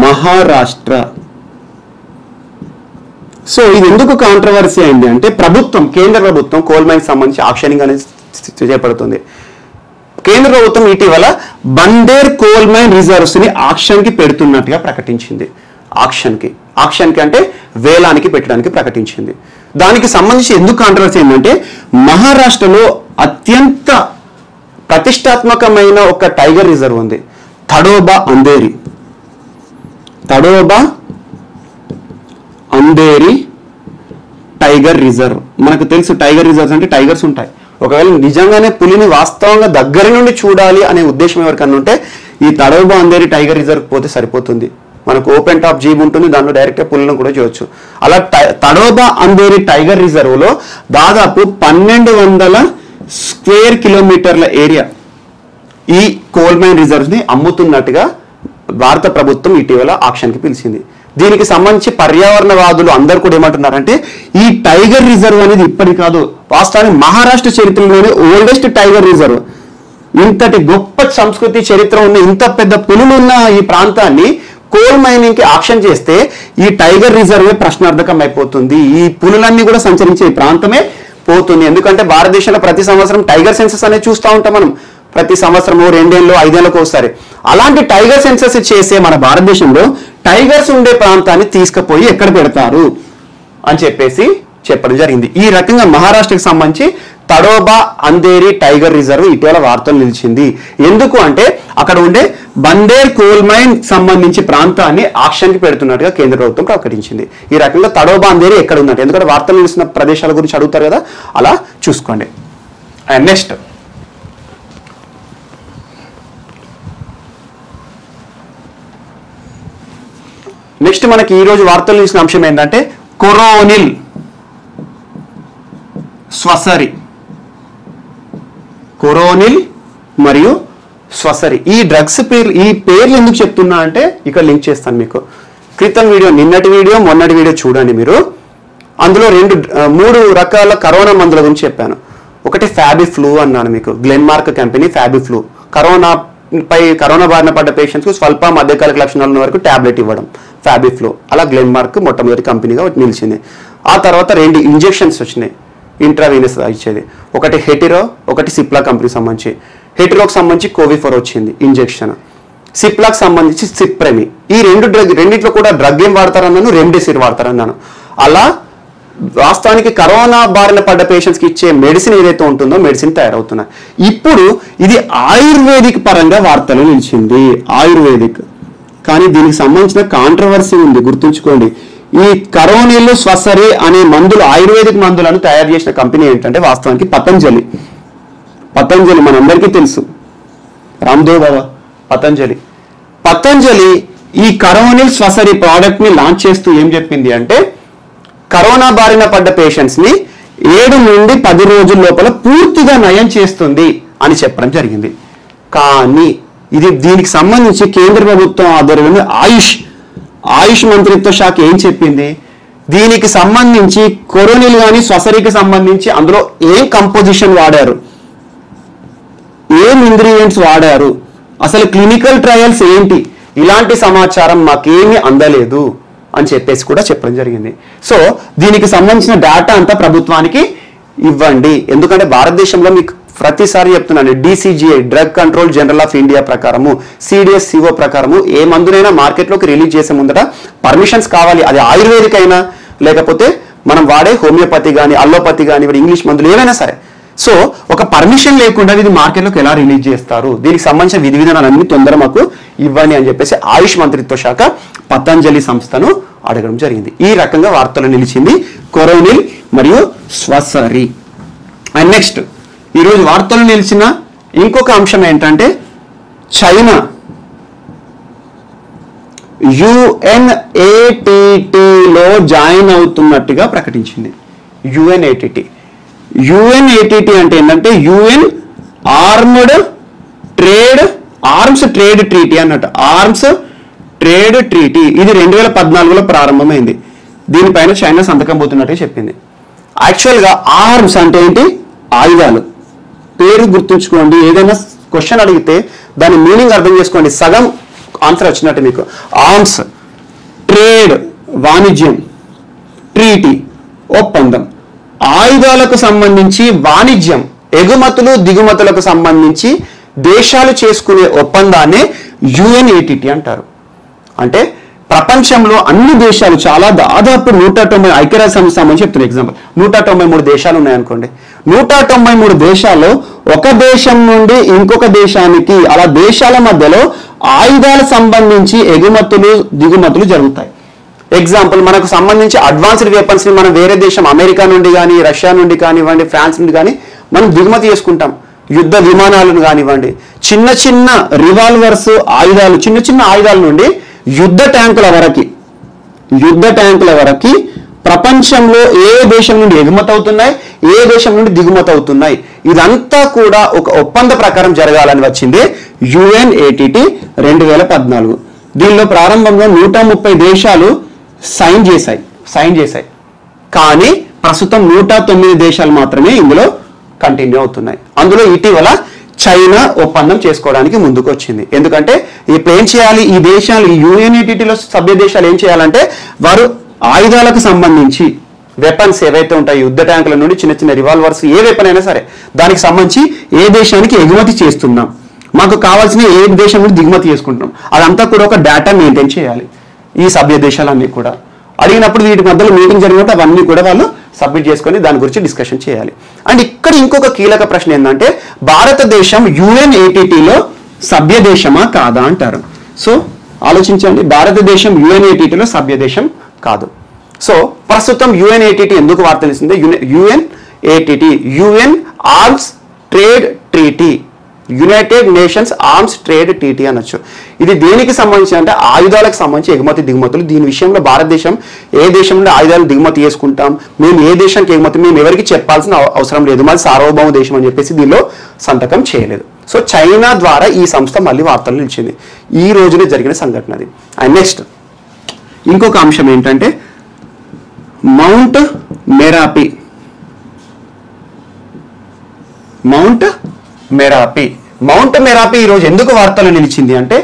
మహారాష్ట్ర. సో ఇది ఎందుకు కాంట్రవర్సీ అయింది అంటే కేంద్ర ప్రభుత్వం కోల్ మైన్ సంబంధించి ఆక్షనింగ్ అనేది చేపడుతుంది. కేంద్ర ప్రభుత్వం ఇటీవల బందేర్ కోల్ మైన్ రిజర్వ్స్ ని ఆక్షన్ కి పెడుతున్నట్టుగా ప్రకటించింది. ఆక్షన్ కి అంటే వేలానికి పెట్టడానికి ప్రకటించింది. దానికి సంబంధించి ఎందుకు కాంట్రవర్సీ ఏంటంటే మహారాష్ట్రలో అత్యంత ప్రతిష్టాత్మకమైన ఒక టైగర్ రిజర్వ్ ఉంది, తడోబా అందేరి టైగర్ రిజర్వ్. మనకు తెలుసు టైగర్ రిజర్వ్స్ అంటే టైగర్స్ ఉంటాయి. ఒకవేళ నిజంగానే పులిని వాస్తవంగా దగ్గర నుండి చూడాలి అనే ఉద్దేశం ఎవరికన్నా ఉంటే ఈ తడోబా అందేరి టైగర్ రిజర్వ్ పోతే సరిపోతుంది. మనకు ఓపెన్ టాప్ జీప్ ఉంటుంది, దాంట్లో డైరెక్ట్గా పులిని కూడా చూడొచ్చు. అలా తడోబా అందేరి టైగర్ రిజర్వ్లో దాదాపు 1200 స్క్వేర్ కిలోమీటర్ల ఏరియా ఈ కోల్ మైన్ రిజర్వ్స్ ని అమ్ముతున్నట్టుగా భారత ప్రభుత్వం ఇటీవల ఆక్షన్కి పిలిచింది. దీనికి సంబంధించి పర్యావరణవాదులు అందరూ కూడా ఏమంటున్నారంటే ఈ టైగర్ రిజర్వ్ అనేది ఇప్పటి కాదు, వాస్తవానికి మహారాష్ట్ర చరిత్రలోనే ఓల్డెస్ట్ టైగర్ రిజర్వ్. ఇంతటి గొప్ప సంస్కృతి చరిత్ర ఉన్న ఇంత పెద్ద పులులు ఉన్న ఈ ప్రాంతాన్ని కోల్ మైనింగ్ కి ఆక్షన్ చేస్తే ఈ టైగర్ రిజర్వే ప్రశ్నార్థకం అయిపోతుంది. ఈ పులులన్నీ కూడా సంచరించే ఈ ప్రాంతమే పోతుంది. ఎందుకంటే భారతదేశంలో ప్రతి సంవత్సరం టైగర్ సెన్సస్ అనేది చూస్తూ ఉంటాం మనం, ప్రతి సంవత్సరము 2 ఏళ్ళు 5 ఏళ్ళకు ఒకసారి. అలాంటి టైగర్ సెన్సస్ చేసే మన భారతదేశంలో టైగర్స్ ఉండే ప్రాంతాన్ని తీసుకుపోయి ఎక్కడ పెడతారు అని చెప్పేసి చెప్పడం జరిగింది. ఈ రకంగా మహారాష్ట్రకి సంబంధించి తడోబా అందేరి టైగర్ రిజర్వ్ ఇటీవల వార్తలు నిలిచింది. ఎందుకు అంటే అక్కడ ఉండే బందేర్ కోల్ మైన్ సంబంధించి ప్రాంతాన్ని ఆక్షన్కి పెడుతున్నట్టుగా కేంద్ర ప్రభుత్వం ప్రకటించింది. ఈ రకంగా తడోబా అందేరి ఎక్కడ ఉందంటే, ఎందుకంటే వార్తలు నిలిచిన ప్రదేశాల గురించి అడుగుతారు కదా, అలా చూసుకోండి. అండ్ నెక్స్ట్ మనకి ఈరోజు వార్తలు నిలిచిన అంశం ఏంటంటే కొరోనిల్ స్వసరి. కొరోనిల్ మరియు స్వసరి ఈ డ్రగ్స్ పేర్లు, ఈ పేర్లు ఎందుకు చెప్తున్నా అంటే ఇక్కడ లింక్ చేస్తాను మీకు. క్రితం వీడియో, నిన్నటి వీడియో, మొన్నటి వీడియో చూడండి మీరు. అందులో 3 రకాల కరోనా మందుల గురించి చెప్పాను. ఒకటి ఫ్యాబిఫ్లూ అన్నాను మీకు, గ్లెన్మార్క్ కంపెనీ ఫ్యాబిఫ్లూ కరోనా పై కరోనా బారిన పడ్డ పేషెంట్స్కు స్వల్ప మధ్యకాలిక లక్షణాలు ఉన్న వరకు టాబ్లెట్ ఇవ్వడం ఫ్యాబిఫ్లో. అలా గ్లెన్మార్క్ మొట్టమొదటి కంపెనీగా నిలిచింది. ఆ తర్వాత 2 ఇంజెక్షన్స్ వచ్చినాయి ఇంట్రావీనస్ ఇచ్చేది, ఒకటి హెటిరో, ఒకటి సిప్లా కంపెనీకి సంబంధించి. హెటిరోకి సంబంధించి కోవిఫోర్ వచ్చింది ఇంజెక్షన్, సిప్లాకి సంబంధించి సిప్రెమి. ఈ రెండిట్లో కూడా డ్రగ్ ఏం వాడతారన్నాను, రెమ్డెసివిర్ వాడతారన్నాను. అలా వాస్తవానికి కరోనా బారిన పడ్డ పేషెంట్స్కి ఇచ్చే మెడిసిన్ ఏదైతే ఉంటుందో మెడిసిన్ తయారవుతున్నాయి. ఇప్పుడు ఇది ఆయుర్వేదిక్ పరంగా వార్తలు నిలిచింది, ఆయుర్వేదిక్. కానీ దీనికి సంబంధించిన కాంట్రవర్సీ ఉంది, గుర్తుంచుకోండి. ఈ కరోనిల్ స్వసరి అనే మందులు, ఆయుర్వేదిక్ మందులను తయారు చేసిన కంపెనీ ఏంటంటే వాస్తవానికి పతంజలి. పతంజలి మనందరికీ తెలుసు, రామ్దేవ్ బాబా పతంజలి ఈ కరోనిల్ స్వసరి ప్రోడక్ట్ ని లాంచ్ చేస్తూ ఏం చెప్పింది అంటే కరోనా బారిన పడ్డ పేషెంట్స్ ని 7 నుండి 10 రోజుల లోపల పూర్తిగా నయం చేస్తుంది అని చెప్పడం జరిగింది. కానీ దీనికి సంబంధించి కేంద్ర ప్రభుత్వం ఆధ్వర్యంలో ఆయుష్ మంత్రిత్వ శాఖ ఏం చెప్పింది, దీనికి సంబంధించి కొరోనిల్ కానీ స్వసరికి సంబంధించి అందులో ఏం కంపోజిషన్ వాడారు, ఏం ఇంగ్రీడియంట్స్ వాడారు, అసలు క్లినికల్ ట్రయల్స్ ఏంటి, ఇలాంటి సమాచారం మాకేమీ అందలేదు అని చెప్పేసి కూడా చెప్పడం జరిగింది. సో దీనికి సంబంధించిన డేటా అంతా ప్రభుత్వానికి ఇవ్వండి. ఎందుకంటే భారతదేశంలో మీకు ప్రతిసారి చెప్తున్నాను, DCGI drug control general of India ప్రకారము, CDSCO ప్రకారము ఏ మందునైనా మార్కెట్లోకి రిలీజ్ చేసే ముందట పర్మిషన్స్ కావాలి. అది ఆయుర్వేదిక్ అయినా లేకపోతే మనం వాడే హోమియోపతి కానీ అల్లోపతి కానీ ఇంగ్లీష్ మందులు ఏవైనా సరే. సో ఒక పర్మిషన్ లేకుండా ఇది మార్కెట్లోకి ఎలా రిలీజ్ చేస్తారు, దీనికి సంబంధించిన విధి విధానాలన్నీ తొందర మాకు ఇవ్వండి అని చెప్పేసి ఆయుష్ మంత్రిత్వ శాఖ పతంజలి సంస్థను అడగడం జరిగింది. ఈ రకంగా వార్తలు నిలిచింది కొరోనిల్ మరియు స్వసరి. అండ్ నెక్స్ట్ ఈరోజు వార్తలు నిలిచిన ఇంకొక అంశం ఏంటంటే చైనా UNATTలో జాయిన్ అవుతున్నట్టుగా ప్రకటించింది. UNATT అంటే ఏంటంటే UN ఆర్మ్స్ ట్రేడ్ ట్రీటీ అన్నట్టు, ఆర్మ్స్ ట్రేడ్ ట్రీటీ. ఇది 2014లో ప్రారంభమైంది. దీనిపైన చైనా సంతకం పోతున్నట్టుగా చెప్పింది. యాక్చువల్గా ఆర్మ్స్ అంటే ఏంటి, ఆయుధాలు. పేరు గుర్తుంచుకోండి, ఏదైనా క్వశ్చన్ అడిగితే దాని మీనింగ్ అర్థం చేసుకోండి, సగం ఆన్సర్ వచ్చినట్టు మీకు. ఆర్మ్స్, ట్రేడ్ వాణిజ్యం, ట్రీటీ ఒప్పందం. ఆయుధాలకు సంబంధించి వాణిజ్యం, ఎగుమతులు దిగుమతులకు సంబంధించి దేశాలు చేసుకునే ఒప్పందాన్ని UNATT అంటారు. అంటే ప్రపంచంలో అన్ని దేశాలు చాలా దాదాపు 190 ఐక్యరాజ్య సమితి సంబంధించి చెప్తున్నా ఎగ్జాంపుల్, 193 దేశాలు ఉన్నాయనుకోండి. 193 దేశాల్లో ఒక దేశం నుండి ఇంకొక దేశానికి అలా దేశాల మధ్యలో ఆయుధాలకు సంబంధించి ఎగుమతులు దిగుమతులు జరుగుతాయి. ఎగ్జాంపుల్ మనకు సంబంధించి అడ్వాన్స్డ్ వెపన్స్ ని మనం వేరే దేశం అమెరికా నుండి కానీ రష్యా నుండి కానివ్వండి ఫ్రాన్స్ నుండి కానీ మనం దిగుమతి చేసుకుంటాం. యుద్ధ విమానాలను కానివ్వండి, చిన్న చిన్న రివాల్వర్స్ ఆయుధాలు, చిన్న చిన్న ఆయుధాల నుండి యుద్ధ ట్యాంకుల వరకు ప్రపంచంలో ఏ దేశం నుండి ఎగుమతి అవుతున్నాయి, ఏ దేశం నుండి దిగుమతి అవుతున్నాయి, ఇదంతా కూడా ఒక ఒప్పంద ప్రకారం జరగాలని వచ్చింది UNATT 2014. దీనిలో ప్రారంభంలో 130 దేశాలు సైన్ చేశాయి. కానీ ప్రస్తుతం 109 దేశాలు మాత్రమే ఇందులో కంటిన్యూ అవుతున్నాయి. అందులో ఇటీవల చైనా ఒప్పందం చేసుకోవడానికి ముందుకు వచ్చింది. ఎందుకంటే ఇప్పుడు ఏం చేయాలి, ఈ దేశాలు ఈ UNATTలో సభ్య దేశాలు ఏం చేయాలంటే వారు ఆయుధాలకు సంబంధించి వెపన్స్ ఏవైతే ఉంటాయి, యుద్ధ ట్యాంకుల నుండి చిన్న చిన్న రివాల్వర్స్, ఏ వెపన్ అయినా సరే దానికి సంబంధించి ఏ దేశానికి ఎగుమతి చేస్తున్నాం, మాకు కావాల్సిన ఏ దేశం నుండి దిగుమతి చేసుకుంటున్నాం, అదంతా కూడా ఒక డేటా మెయింటైన్ చేయాలి ఈ సభ్య దేశాలన్నీ కూడా. అడిగినప్పుడు వీటి మధ్యలో మీటింగ్ జరిగినప్పుడు అవన్నీ కూడా వాళ్ళు సబ్మిట్ చేసుకొని దాని గురించి డిస్కషన్ చేయాలి. అండ్ ఇక్కడ ఇంకొక కీలక ప్రశ్న ఏంటంటే భారతదేశం UNATTలో సభ్య దేశమా కాదా అంటారు. సో ఆలోచించండి, భారతదేశం UNATTలో సభ్య దేశం కాదు. సో ప్రస్తుతం UNATT ఎందుకు వార్త తెలిసిందే, UNATT UN arms trade treaty, United nations arms trade treaty అనొచ్చు. ఇది దేనికి సంబంధించి అంటే ఆయుధాలకు సంబంధించి ఎగుమతి దిగుమతులు. దీని విషయంలో భారతదేశం ఏ దేశం నుండి ఆయుధాలు దిగుమతి చేసుకుంటాం, మేము ఏ దేశానికి ఎగుమతి మేము ఎవరికి చెప్పాల్సిన అవసరం లేదు, మాది సార్వభౌమ దేశం అని చెప్పేసి దీనిలో సంతకం చేయలేదు. సో చైనా ద్వారా ఈ సంస్థ మళ్ళీ వార్తలు నిలిచింది. ఈ రోజునే జరిగిన సంఘటన అది. అండ్ నెక్స్ట్ ఇంకొక అంశం ఏంటంటే మౌంట్ మెరాపి మౌంట్ మెరాపి ఈరోజు ఎందుకు వార్తల్లో నిలిచింది అంటే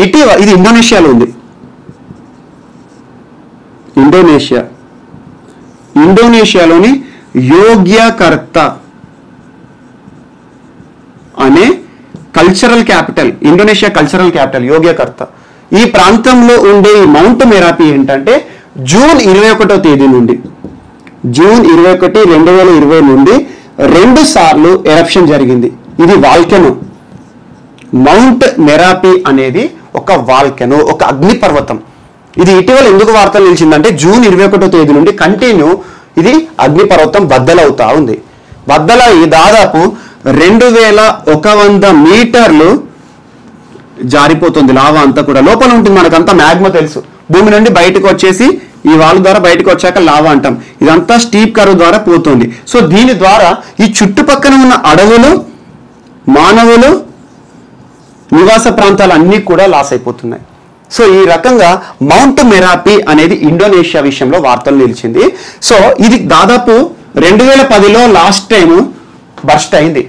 ఇటీవల ఇది ఇండోనేషియాలో ఉంది. ఇండోనేషియాలోని యోగ్యకర్త అనే cultural capital, Indonesia cultural capital యోగ్యకర్త. ఈ ప్రాంతంలో ఉండే ఈ మౌంట్ మెరాపి ఏంటంటే జూన్ 21వ తేదీ నుండి జూన్ 21, 2020 నుండి 2 సార్లు ఎరప్షన్ జరిగింది. ఇది వాల్కెనో. మౌంట్ మెరాపి అనేది ఒక వాల్కెనో, ఒక అగ్నిపర్వతం. ఇది ఇటీవల ఎందుకు వార్తలు నిలిచిందంటే జూన్ 21వ తేదీ నుండి కంటిన్యూ ఇది అగ్నిపర్వతం బద్దలవుతా ఉంది. బద్దలయ్యి దాదాపు 2100 మీటర్లు జారిపోతుంది. లావా అంతా కూడా లోపల ఉంటుంది. మనకంతా మ్యాగ్మా తెలుసు. భూమి నుండి బయటకు వచ్చేసి ఈ వాల్ ద్వారా బయటకు వచ్చాక లావా అంటాం. ఇదంతా స్టీప్ కర్వ్ ద్వారా పోతుంది. సో దీని ద్వారా ఈ చుట్టుపక్కల ఉన్న అడవులు, మానవులు, నివాస ప్రాంతాలు అన్నీ కూడా లాస్ అయిపోతున్నాయి. సో ఈ రకంగా మౌంట్ మెరాపి అనేది ఇండోనేషియా విషయంలో వార్తలు నిలిచింది. సో ఇది దాదాపు 2010లో లాస్ట్ టైం బర్స్ట్ అయింది.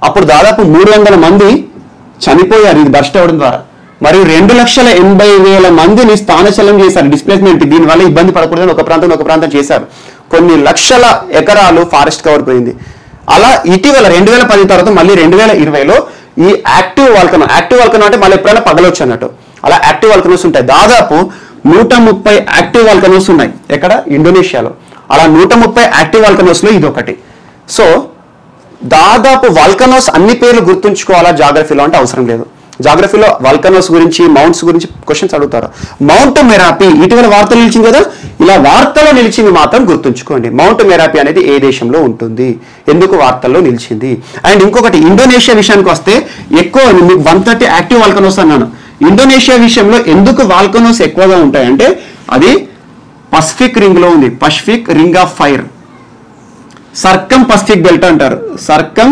అప్పుడు దాదాపు 300 మంది చనిపోయారు ఇది బర్స్ట్ అవ్వడం ద్వారా. మరియు 2,80,000 మందిని స్థానచలనం చేశారు, డిస్ప్లేస్మెంట్. దీనివల్ల ఇబ్బంది పడకూడదని ఒక ప్రాంతం చేశారు. కొన్ని లక్షల ఎకరాలు ఫారెస్ట్ కవర్ పోయింది. అలా ఇటీవల 2010 తర్వాత మళ్ళీ 2020లో ఈ యాక్టివ్ వాల్కనో అంటే మళ్ళీ ఎప్పుడైనా పగలొచ్చు అన్నట్టు. అలా యాక్టివ్ వాల్కనోస్ ఉంటాయి. దాదాపు 130 యాక్టివ్ వాల్కనోస్ ఉన్నాయి ఎక్కడ ఇండోనేషియాలో. అలా 130 యాక్టివ్ వాల్కనోస్ లో ఇది ఒకటి. సో దాదాపు వాల్కనోస్ అన్ని పేర్లు గుర్తుంచుకోవాలా జాగ్రఫీలో అంటే అవసరం లేదు. జాగ్రఫీలో వాల్కనోస్ గురించి, మౌంట్స్ గురించి క్వశ్చన్స్ అడుగుతారు. మౌంట్ మెరాపి ఇటీవల వార్తలు నిలిచింది కదా, ఇలా వార్తలో నిలిచింది మాత్రం గుర్తుంచుకోండి. మౌంట్ మెరాపి అనేది ఏ దేశంలో ఉంటుంది, ఎందుకు వార్తల్లో నిలిచింది. అండ్ ఇంకొకటి ఇండోనేషియా విషయానికి వస్తే ఎక్కువ 130 యాక్టివ్ వాల్కనోస్ అన్నాను. ఇండోనేషియా విషయంలో ఎందుకు వాల్కనోస్ ఎక్కువగా ఉంటాయంటే అది పసిఫిక్ రింగ్ లో ఉంది. Pacific ring of fire, circum Pacific belt అంటారు. సర్కం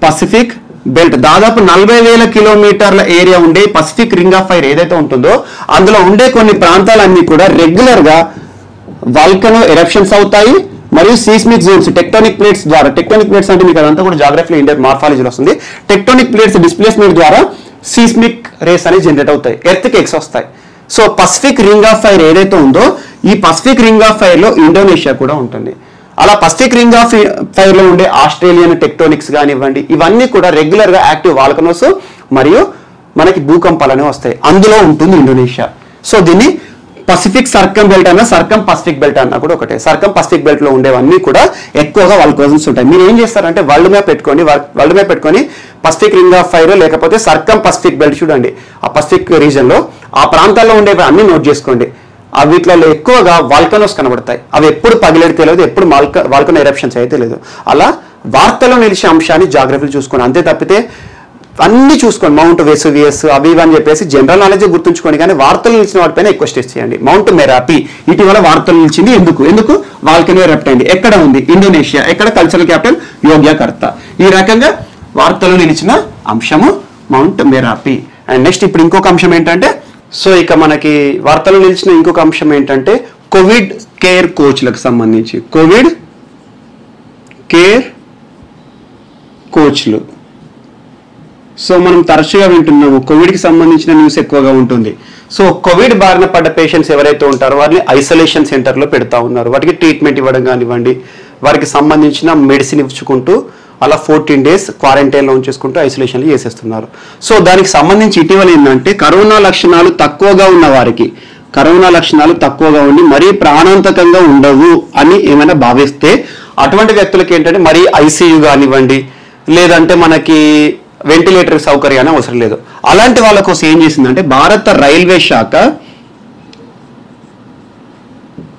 పసిఫిక్ బెల్ట్ దాదాపు 40,000 కిలోమీటర్ల ఏరియా ఉండే పసిఫిక్ రింగ్ ఆఫ్ ఫైర్ ఏదైతే ఉంటుందో అందులో ఉండే కొన్ని ప్రాంతాలన్నీ కూడా రెగ్యులర్ గా వాల్కనో ఎరప్షన్స్ అవుతాయి. మరియు సీస్మిక్ జోన్స్, టెక్టోనిక్ ప్లేట్స్ ద్వారా, టెక్టోనిక్ ప్లేట్స్ అంటే మీకు అదంతా కూడా జాగ్రఫీలో ఇండియన్ మార్ఫాలజీలో వస్తుంది. టెక్టోనిక్ ప్లేట్స్ డిస్ప్లేస్మెంట్ ద్వారా సీస్మిక్ రేస్ అనేది జనరేట్ అవుతాయి, ఎర్త్ కేక్స్ వస్తాయి. So Pacific ring of fire ఏదైతే ఉందో ఈ పసిఫిక్ రింగ్ ఆఫ్ ఫైర్ లో ఇండోనేషియా కూడా ఉంటుంది. అలా పసిఫిక్ రింగ్ ఆఫ్ ఫైర్ లో ఉండే ఆస్ట్రేలియన్ టెక్టోనిక్స్ కానివ్వండి, ఇవన్నీ కూడా రెగ్యులర్ గా యాక్టివ్ వాల్కనోస్ మరియు మనకి భూకంపాలనే వస్తాయి. అందులో ఉంటుంది ఇండోనేషియా. సో దీన్ని పసిఫిక్ సర్కం బెల్ట్ అన్న, సర్కం పసిఫిక్ బెల్ట్ అన్న కూడా ఒకటే. సర్కం పసిఫిక్ బెల్ట్ లో ఉండేవన్నీ కూడా ఎక్కువగా వాల్కనోస్ ఉంటాయి. మీరు ఏం చేస్తారంటే వరల్డ్ మ్యాప్ పెట్టుకొని పసిఫిక్ రింగ్ ఆఫ్ ఫైర్ లేకపోతే సర్కం పసిఫిక్ బెల్ట్ చూడండి. ఆ పసిఫిక్ రీజన్ లో ఆ ప్రాంతాల్లో ఉండేవి అన్ని నోట్ చేసుకోండి. వీటిలో ఎక్కువగా వాల్కనోస్ కనబడతాయి. అవి ఎప్పుడు పగిలేది తెలియదు, ఎప్పుడు వాల్కనో ఎరప్షన్స్ అయితే తెలియదు. అలా వార్తలో నిలిచే అంశాన్ని జాగ్రఫీలు చూసుకోండి. అంతే తప్పితే అన్ని చూసుకోండి. మౌంట్ వెసువియస్ అవి అని చెప్పేసి జనరల్ నాలెడ్జ్ గుర్తుంచుకోండి, కానీ వార్తలు నిలిచిన వాటిపైన ఎక్కువ స్ట్రెస్ చేయండి. మౌంట్ మెరాపి ఇటీవల వార్తలు నిలిచింది ఎందుకు వాల్కనో ఎరప్ట్ అయింది, ఎక్కడ ఉంది, ఇండోనేషియా, ఎక్కడ కల్చరల్ క్యాపిటల్ యోగ్యకర్త. ఈ రకంగా వార్తలు నిలిచిన అంశము మౌంట్ మెరాపి. అండ్ నెక్స్ట్ ఇప్పుడు ఇంకొక అంశం ఏంటంటే, సో ఇక మనకి వార్తలు నిలిచిన ఇంకొక అంశం ఏంటంటే కోవిడ్ కేర్ కోచ్లకు సంబంధించి. Covid care కోచ్లు. సో మనం తరచుగా వింటున్నాము కోవిడ్కి సంబంధించిన న్యూస్ ఎక్కువగా ఉంటుంది. సో కోవిడ్ బారిన పడ్డ పేషెంట్స్ ఎవరైతే ఉంటారో వారిని ఐసోలేషన్ సెంటర్లో పెడతా ఉన్నారు. వాటికి ట్రీట్మెంట్ ఇవ్వడం కానివ్వండి, వారికి సంబంధించిన మెడిసిన్ ఇచ్చుకుంటూ అలా 14 days క్వారంటైన్లో ఉంచేసుకుంటూ ఐసోలేషన్లో చేసేస్తున్నారు. సో దానికి సంబంధించి ఇటీవల ఏంటంటే కరోనా లక్షణాలు తక్కువగా ఉన్న వారికి, కరోనా లక్షణాలు తక్కువగా ఉండి మరీ ప్రాణాంతకంగా ఉండవు అని ఏమైనా భావిస్తే అటువంటి వ్యక్తులకి ఏంటంటే మరీ ఐసీయూ కానివ్వండి, లేదంటే మనకి వెంటిలేటర్ సౌకర్యాన్ని అవసరం లేదు. అలాంటి వాళ్ళ కోసం ఏం చేసిందంటే భారత రైల్వే శాఖ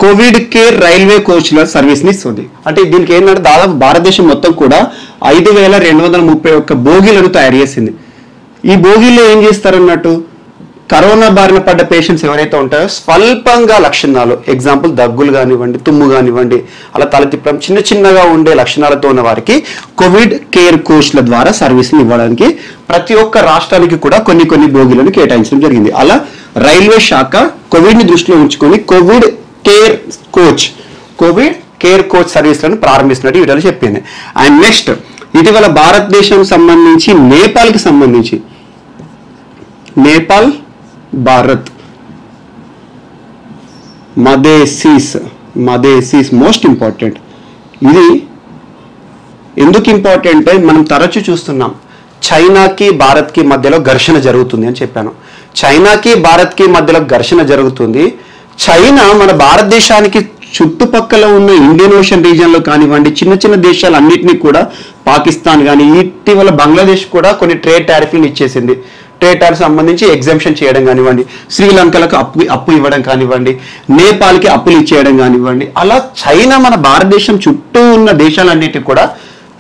కోవిడ్ కేర్ రైల్వే కోచ్ల సర్వీస్ని ఇస్తుంది. అంటే దీనికి ఏంటంటే దాదాపు భారతదేశం మొత్తం కూడా 5,231 బోగీలను తయారు చేసింది. ఈ బోగీల్లో ఏం చేస్తారన్నట్టు కరోనా బారిన పడ్డ పేషెంట్స్ ఎవరైతే ఉంటారో స్వల్పంగా లక్షణాలు, ఎగ్జాంపుల్ దగ్గులు కానివ్వండి, తుమ్ము కానివ్వండి, అలా తల తిప్పడం చిన్నగా ఉండే లక్షణాలతో ఉన్న వారికి కోవిడ్ కేర్ కోచ్ల ద్వారా సర్వీస్ని ఇవ్వడానికి ప్రతి ఒక్క రాష్ట్రానికి కూడా కొన్ని బోగీలను కేటాయించడం జరిగింది. అలా రైల్వే శాఖ కోవిడ్ని దృష్టిలో ఉంచుకొని కోవిడ్ కేర్ కోచ్ సర్వీస్లను ప్రారంభిస్తున్నట్టు వీటిలో చెప్పింది. అండ్ నెక్స్ట్ ఇటీవల భారతదేశం సంబంధించి నేపాల్కి సంబంధించి నేపాల్ భారత్ మదేసీస్ మోస్ట్ ఇంపార్టెంట్. ఇది ఎందుకు ఇంపార్టెంట్ అంటే మనం తరచూ చూస్తున్నాం చైనాకి భారత్కి మధ్యలో ఘర్షణ జరుగుతుంది అని చెప్పాను. చైనాకి భారత్కి మధ్యలో ఘర్షణ జరుగుతుంది. చైనా మన భారతదేశానికి చుట్టుపక్కల ఉన్న ఇండియన్ ఓషన్ రీజియన్లో కానివ్వండి, చిన్న చిన్న దేశాలన్నింటినీ కూడా, పాకిస్తాన్ కానీ, ఇటీవల బంగ్లాదేశ్ కూడా కొన్ని ట్రేడ్ టారిఫ్లు ఇచ్చేసింది. ట్రేడ్ టారిఫ్ సంబంధించి ఎగ్జామ్షన్ చేయడం కానివ్వండి, శ్రీలంకలకు అప్పు ఇవ్వడం కానివ్వండి, నేపాల్కి అప్పులు ఇచ్చేయడం కానివ్వండి, అలా చైనా మన భారతదేశం చుట్టూ ఉన్న దేశాలన్నిటికీ కూడా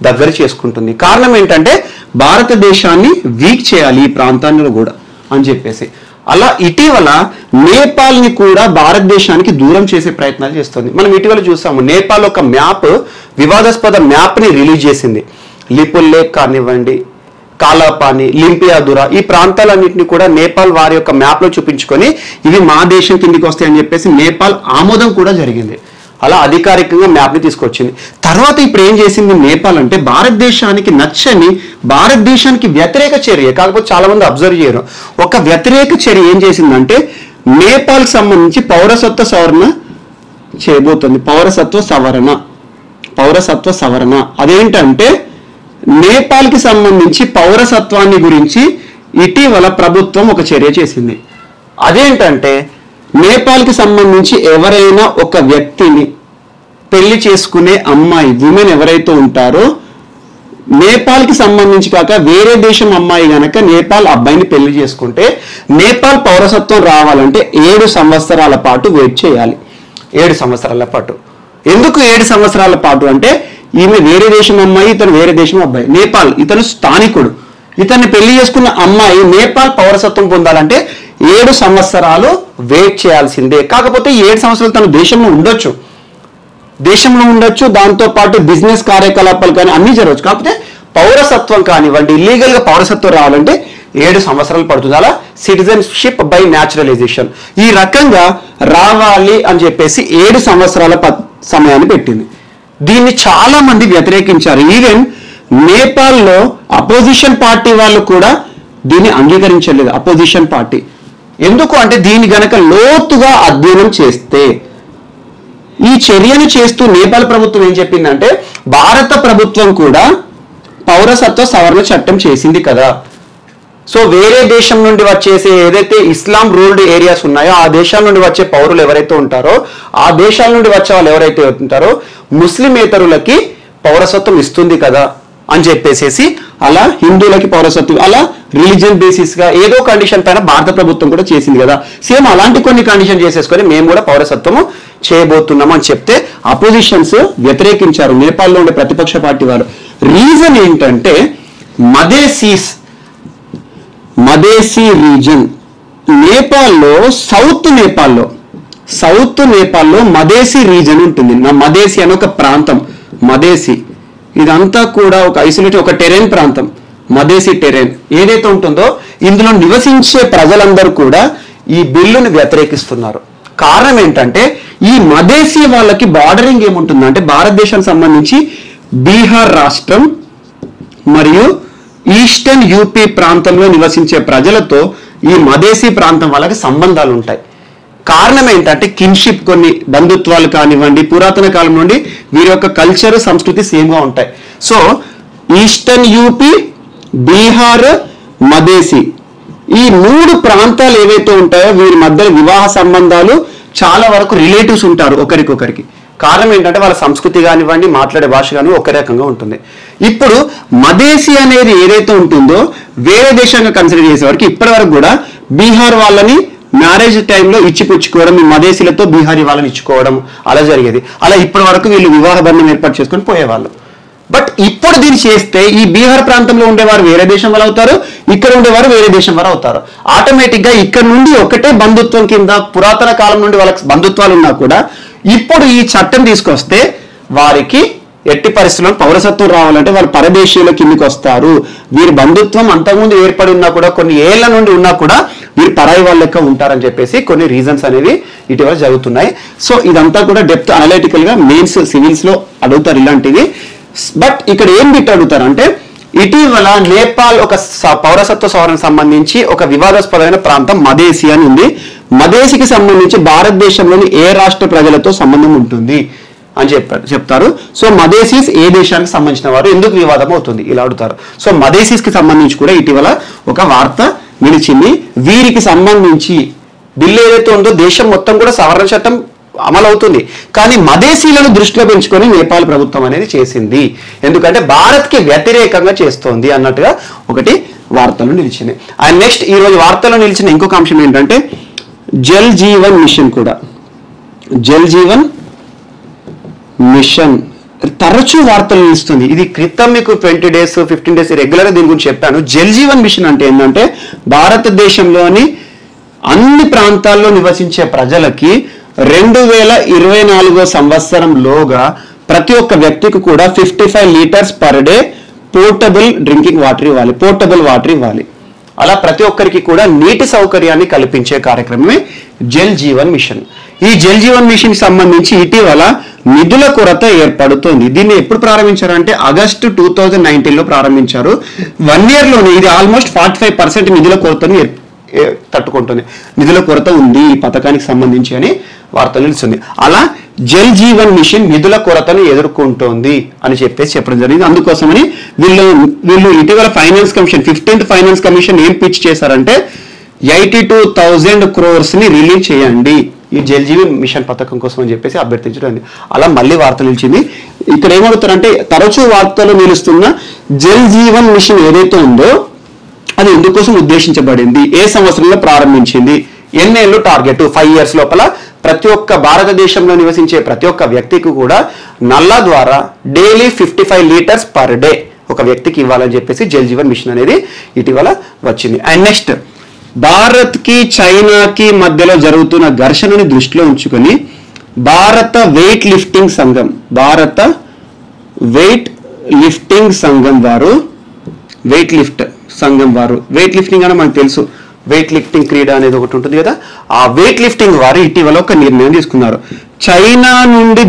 దగ్గర చేసుకుంటుంది. కారణం ఏంటంటే భారతదేశాన్ని వీక్ చేయాలి ఈ ప్రాంతాల్లో కూడా అని చెప్పేసి. అలా ఇటీవల నేపాల్ని కూడా భారతదేశానికి దూరం చేసే ప్రయత్నాలు చేస్తుంది. మనం ఇటీవల చూసాము నేపాల్ ఒక మ్యాప్, వివాదాస్పద మ్యాప్ని రిలీజ్ చేసింది. లిపుల్ లేక్ కానివ్వండి, కాలాపాని, లింపియాదురా, ఈ ప్రాంతాలన్నింటినీ కూడా నేపాల్ వారి యొక్క మ్యాప్లో చూపించుకొని ఇవి మా దేశం కిందికి వస్తాయని చెప్పేసి నేపాల్ ఆమోదం కూడా జరిగింది. అలా అధికారికంగా మ్యాప్ని తీసుకొచ్చింది. తర్వాత ఇప్పుడు ఏం చేసింది నేపాల్ అంటే భారతదేశానికి నచ్చని, భారతదేశానికి వ్యతిరేక చర్య, కాకపోతే చాలా మంది అబ్జర్వ్ చేయరు, ఒక వ్యతిరేక చర్య ఏం చేసిందంటే నేపాల్కి సంబంధించి పౌరసత్వ సవరణ చేయబోతుంది. పౌరసత్వ సవరణ అదేంటంటే నేపాల్కి సంబంధించి పౌరసత్వాన్ని గురించి ఇటీవల ప్రభుత్వం ఒక చర్య చేసింది. అదేంటంటే నేపాల్కి సంబంధించి ఎవరైనా ఒక వ్యక్తిని పెళ్లి చేసుకునే అమ్మాయి, విమెన్ ఎవరైతే ఉంటారో, నేపాల్కి సంబంధించి కాక వేరే దేశం అమ్మాయి గనక నేపాల్ అబ్బాయిని పెళ్లి చేసుకుంటే నేపాల్ పౌరసత్వం రావాలంటే 7 సంవత్సరాల పాటు వెయిట్ చేయాలి. 7 సంవత్సరాల పాటు. ఎందుకు 7 సంవత్సరాల పాటు అంటే ఈమె వేరే దేశం అమ్మాయి, ఇతను వేరే దేశం అబ్బాయి. నేపాల్, ఇతను స్థానికుడు. ఇతన్ని పెళ్లి చేసుకున్న అమ్మాయి నేపాల్ పౌరసత్వం పొందాలంటే 7 సంవత్సరాలు వెయిట్ చేయాల్సిందే. కాకపోతే 7 సంవత్సరాలు తను దేశంలో ఉండొచ్చు, దాంతోపాటు బిజినెస్ కార్యకలాపాలు కానీ అన్నీ జరగవచ్చు. కాకపోతే పౌరసత్వం కానివ్వండి, లీగల్గా పౌరసత్వం రావాలంటే 7 సంవత్సరాలు పడుతుంది. అలా సిటిజన్షిప్ బై న్యాచురలైజేషన్ ఈ రకంగా రావాలి అని చెప్పేసి 7 సంవత్సరాల సమయాన్ని పెట్టింది. దీన్ని చాలా మంది వ్యతిరేకించారు. ఈవెన్ నేపాల్లో అపోజిషన్ పార్టీ వాళ్ళు కూడా దీన్ని అంగీకరించలేదు. అపోజిషన్ పార్టీ ఎందుకు అంటే దీన్ని గనక లోతుగా అధ్యయనం చేస్తే, ఈ చర్యను చేస్తూ నేపాల్ ప్రభుత్వం ఏం చెప్పిందంటే భారత ప్రభుత్వం కూడా పౌరసత్వ సవరణ చట్టం చేసింది కదా, సో వేరే దేశం నుండి వచ్చేసే ఏదైతే ఇస్లాం రూల్డ్ ఏరియాస్ ఉన్నాయో ఆ దేశాల నుండి వచ్చే పౌరులు ఎవరైతే ఉంటారో, ఆ దేశాల నుండి వచ్చే వాళ్ళు ఎవరైతే ఉంటారో ముస్లిమేతరులకి పౌరసత్వం ఇస్తుంది కదా అని చెప్పేసి అలా హిందువులకి పౌరసత్వం, అలా రిలీజియన్ బేసిస్ గా ఏదో కండిషన్ పైన భారత ప్రభుత్వం కూడా చేసింది కదా, సేమ్ అలాంటి కొన్ని కండిషన్ చేసేసుకొని మేము కూడా పౌరసత్వము చేయబోతున్నాం అని చెప్తే అపోజిషన్స్ వ్యతిరేకించారు నేపాల్లో ఉండే ప్రతిపక్ష పార్టీ వారు. రీజన్ ఏంటంటే మదేసీ రీజన్, నేపాల్లో సౌత్ నేపాల్లో మదేసీ రీజన్ ఉంటుంది. మదేసీ అనే ఒక ప్రాంతం, మదేసీ ఇదంతా కూడా ఒక ఐసోలేటెడ్ ఒక టెరెన్ ప్రాంతం. మదేసీ టెరెన్ ఏదైతే ఉంటుందో ఇందులో నివసించే ప్రజలందరూ కూడా ఈ బిల్లును వ్యతిరేకిస్తున్నారు. కారణం ఏంటంటే ఈ మదేసీ వాళ్ళకి బార్డరింగ్ ఏముంటుందంటే భారతదేశానికి సంబంధించి బీహార్ రాష్ట్రం మరియు ఈస్టర్న్ యూపీ ప్రాంతంలో నివసించే ప్రజలతో ఈ మదేసీ ప్రాంతం వాళ్ళకి సంబంధాలు ఉంటాయి. కారణం ఏంటంటే కిన్షిప్, కొన్ని బంధుత్వాలు కానివ్వండి, పురాతన కాలం నుండి వీరి యొక్క కల్చర్, సంస్కృతి సేమ్గా ఉంటాయి. సో ఈస్టర్న్ యూపీ, బీహార్, మదేసీ ఈ 3 ప్రాంతాలు ఏవైతే ఉంటాయో వీరి మధ్యలో వివాహ సంబంధాలు చాలా వరకు రిలేటివ్స్ ఉంటారు ఒకరికొకరికి. కారణం ఏంటంటే వాళ్ళ సంస్కృతి కానివ్వండి, మాట్లాడే భాష కానీ ఒక రకంగా ఉంటుంది. ఇప్పుడు మదేసీ అనేది ఏదైతే ఉంటుందో వేరే దేశంగా కన్సిడర్ చేసేవారికి ఇప్పటి వరకు కూడా బీహార్ వాళ్ళని మ్యారేజ్ టైంలో ఇచ్చిపుచ్చుకోవడం, ఈ మదేశీలతో బీహారీ వాళ్ళని ఇచ్చుకోవడం అలా జరిగేది. అలా ఇప్పటి వరకు వీళ్ళు వివాహ బంధం ఏర్పాటు చేసుకొని పోయేవాళ్ళు. బట్ ఇప్పుడు దీన్ని చేస్తే ఈ బీహార్ ప్రాంతంలో ఉండేవారు వేరే దేశం వాళ్ళు అవుతారు, ఇక్కడ ఉండేవారు వేరే దేశం వారు అవుతారు. ఆటోమేటిక్గా ఇక్కడ నుండి ఒకటే బంధుత్వం కింద పురాతన కాలం నుండి వాళ్ళకి బంధుత్వాలు ఉన్నా కూడా ఇప్పుడు ఈ చట్టం తీసుకొస్తే వారికి ఎట్టి పరిస్థితుల్లో పౌరసత్వం రావాలంటే వాళ్ళు పరదేశీయుల కిందికి వస్తారు. వీరి బంధుత్వం అంతకుముందు ఏర్పడి ఉన్నా కూడా, కొన్ని ఏళ్ల నుండి ఉన్నా కూడా వీరు పరాయి వాళ్ళ లెక్క ఉంటారని చెప్పేసి కొన్ని రీజన్స్ అనేవి ఇటీవల జరుగుతున్నాయి. సో ఇదంతా కూడా డెప్త్ అనలిటికల్ గా మెయిన్స్ సివిల్స్ లో అడుగుతారు ఇలాంటివి. బట్ ఇక్కడ ఏం బిట్ అడుగుతారంటే ఇటీవల నేపాల్ ఒక పౌరసత్వ సవరణకు సంబంధించి ఒక వివాదాస్పదమైన ప్రాంతం మదేసి అని ఉంది. మదేసికి సంబంధించి భారతదేశంలోని ఏ రాష్ట్ర ప్రజలతో సంబంధం ఉంటుంది అని చెప్తారు. సో మదేసీస్ ఏ దేశానికి సంబంధించిన వారు, ఎందుకు వివాదం అవుతుంది, ఇలా అడుగుతారు. సో మదేసీస్ కి సంబంధించి కూడా ఇటీవల ఒక వార్త నిలిచింది. వీరికి సంబంధించి బిల్లు ఏదైతే ఉందో దేశం మొత్తం కూడా సవరణ చట్టం అమలవుతుంది, కానీ మదేశీలను దృష్టిలో పెంచుకొని నేపాల్ ప్రభుత్వం అనేది చేసింది, ఎందుకంటే భారత్కి వ్యతిరేకంగా చేస్తోంది అన్నట్టుగా ఒకటి వార్తలు నిలిచింది. అండ్ నెక్స్ట్ ఈ రోజు వార్తలో నిలిచిన ఇంకొక అంశం ఏంటంటే జల్ జీవన్ మిషన్ కూడా. జల్ జీవన్ మిషన్ తరచూ వార్తలు నిలుస్తుంది. ఇది క్రితం మీకు 20 days 15 days రెగ్యులర్గా దీని గురించి చెప్పాను. జల్ జీవన్ మిషన్ అంటే ఏంటంటే భారతదేశంలోని అన్ని ప్రాంతాల్లో నివసించే ప్రజలకి 2024 సంవత్సరంలోగా ప్రతి ఒక్క వ్యక్తికి కూడా 55 liters per day portable drinking water ఇవ్వాలి, పోర్టబుల్ వాటర్ ఇవ్వాలి. అలా ప్రతి ఒక్కరికి కూడా నీటి సౌకర్యాన్ని కల్పించే కార్యక్రమమే జల్ జీవన్ మిషన్. ఈ జల్ జీవన్ మిషన్ సంబంధించి ఇటీవల నిధుల కొరత ఏర్పడుతోంది. దీన్ని ఎప్పుడు ప్రారంభించారంటే ఆగస్టు 2019లో ప్రారంభించారు. 1 year లోనే ఇది ఆల్మోస్ట్ 45% నిధుల కొరతను తట్టుకుంటుంది. నిధుల కొరత ఉంది ఈ పథకానికి సంబంధించి అని వార్త నిలుస్తుంది. అలా జల్ జీవన్ మిషన్ నిధుల కొరతను ఎదుర్కొంటోంది అని చెప్పడం జరిగింది. అందుకోసమని వీళ్ళు ఇటీవల finance commission 15th finance commission ఏం పిచ్ చేశారంటే 82,000 crores ని రిలీజ్ చేయండి ఈ జల్ జీవన్ మిషన్ పథకం కోసం అని చెప్పేసి అభ్యర్థించడం. అలా మళ్ళీ వార్త నిలిచింది. ఇక్కడ ఏమవుతారంటే తరచూ వార్తలు నిలుస్తున్న జల్ జీవన్ మిషన్ ఏదైతే ఉందో అది ఎందుకోసం ఉద్దేశించబడింది, ఏ సంవత్సరంలో ప్రారంభించింది, ఎన్నేళ్ళు టార్గెట్, 5 years లోపల ప్రతి ఒక్క భారతదేశంలో నివసించే ప్రతి ఒక్క వ్యక్తికి కూడా నల్లా ద్వారా డైలీ 55 liters per day ఒక వ్యక్తికి ఇవ్వాలని చెప్పేసి జల్ జీవన్ మిషన్ అనేది ఇటీవల వచ్చింది. అండ్ నెక్స్ట్ భారత్కి చైనాకి మధ్యలో జరుగుతున్న ఘర్షణని దృష్టిలో ఉంచుకొని భారత వెయిట్ లిఫ్టింగ్ సంఘం వారు వెయిట్ లిఫ్టింగ్ అని మనకు తెలుసు, వెయిట్ లిఫ్టింగ్ క్రీడ అనేది ఒకటి ఉంటుంది కదా, ఆ వెయిట్ లిఫ్టింగ్ వారు ఇటీవల ఒక నిర్ణయం తీసుకున్నారు. చైనా నుండి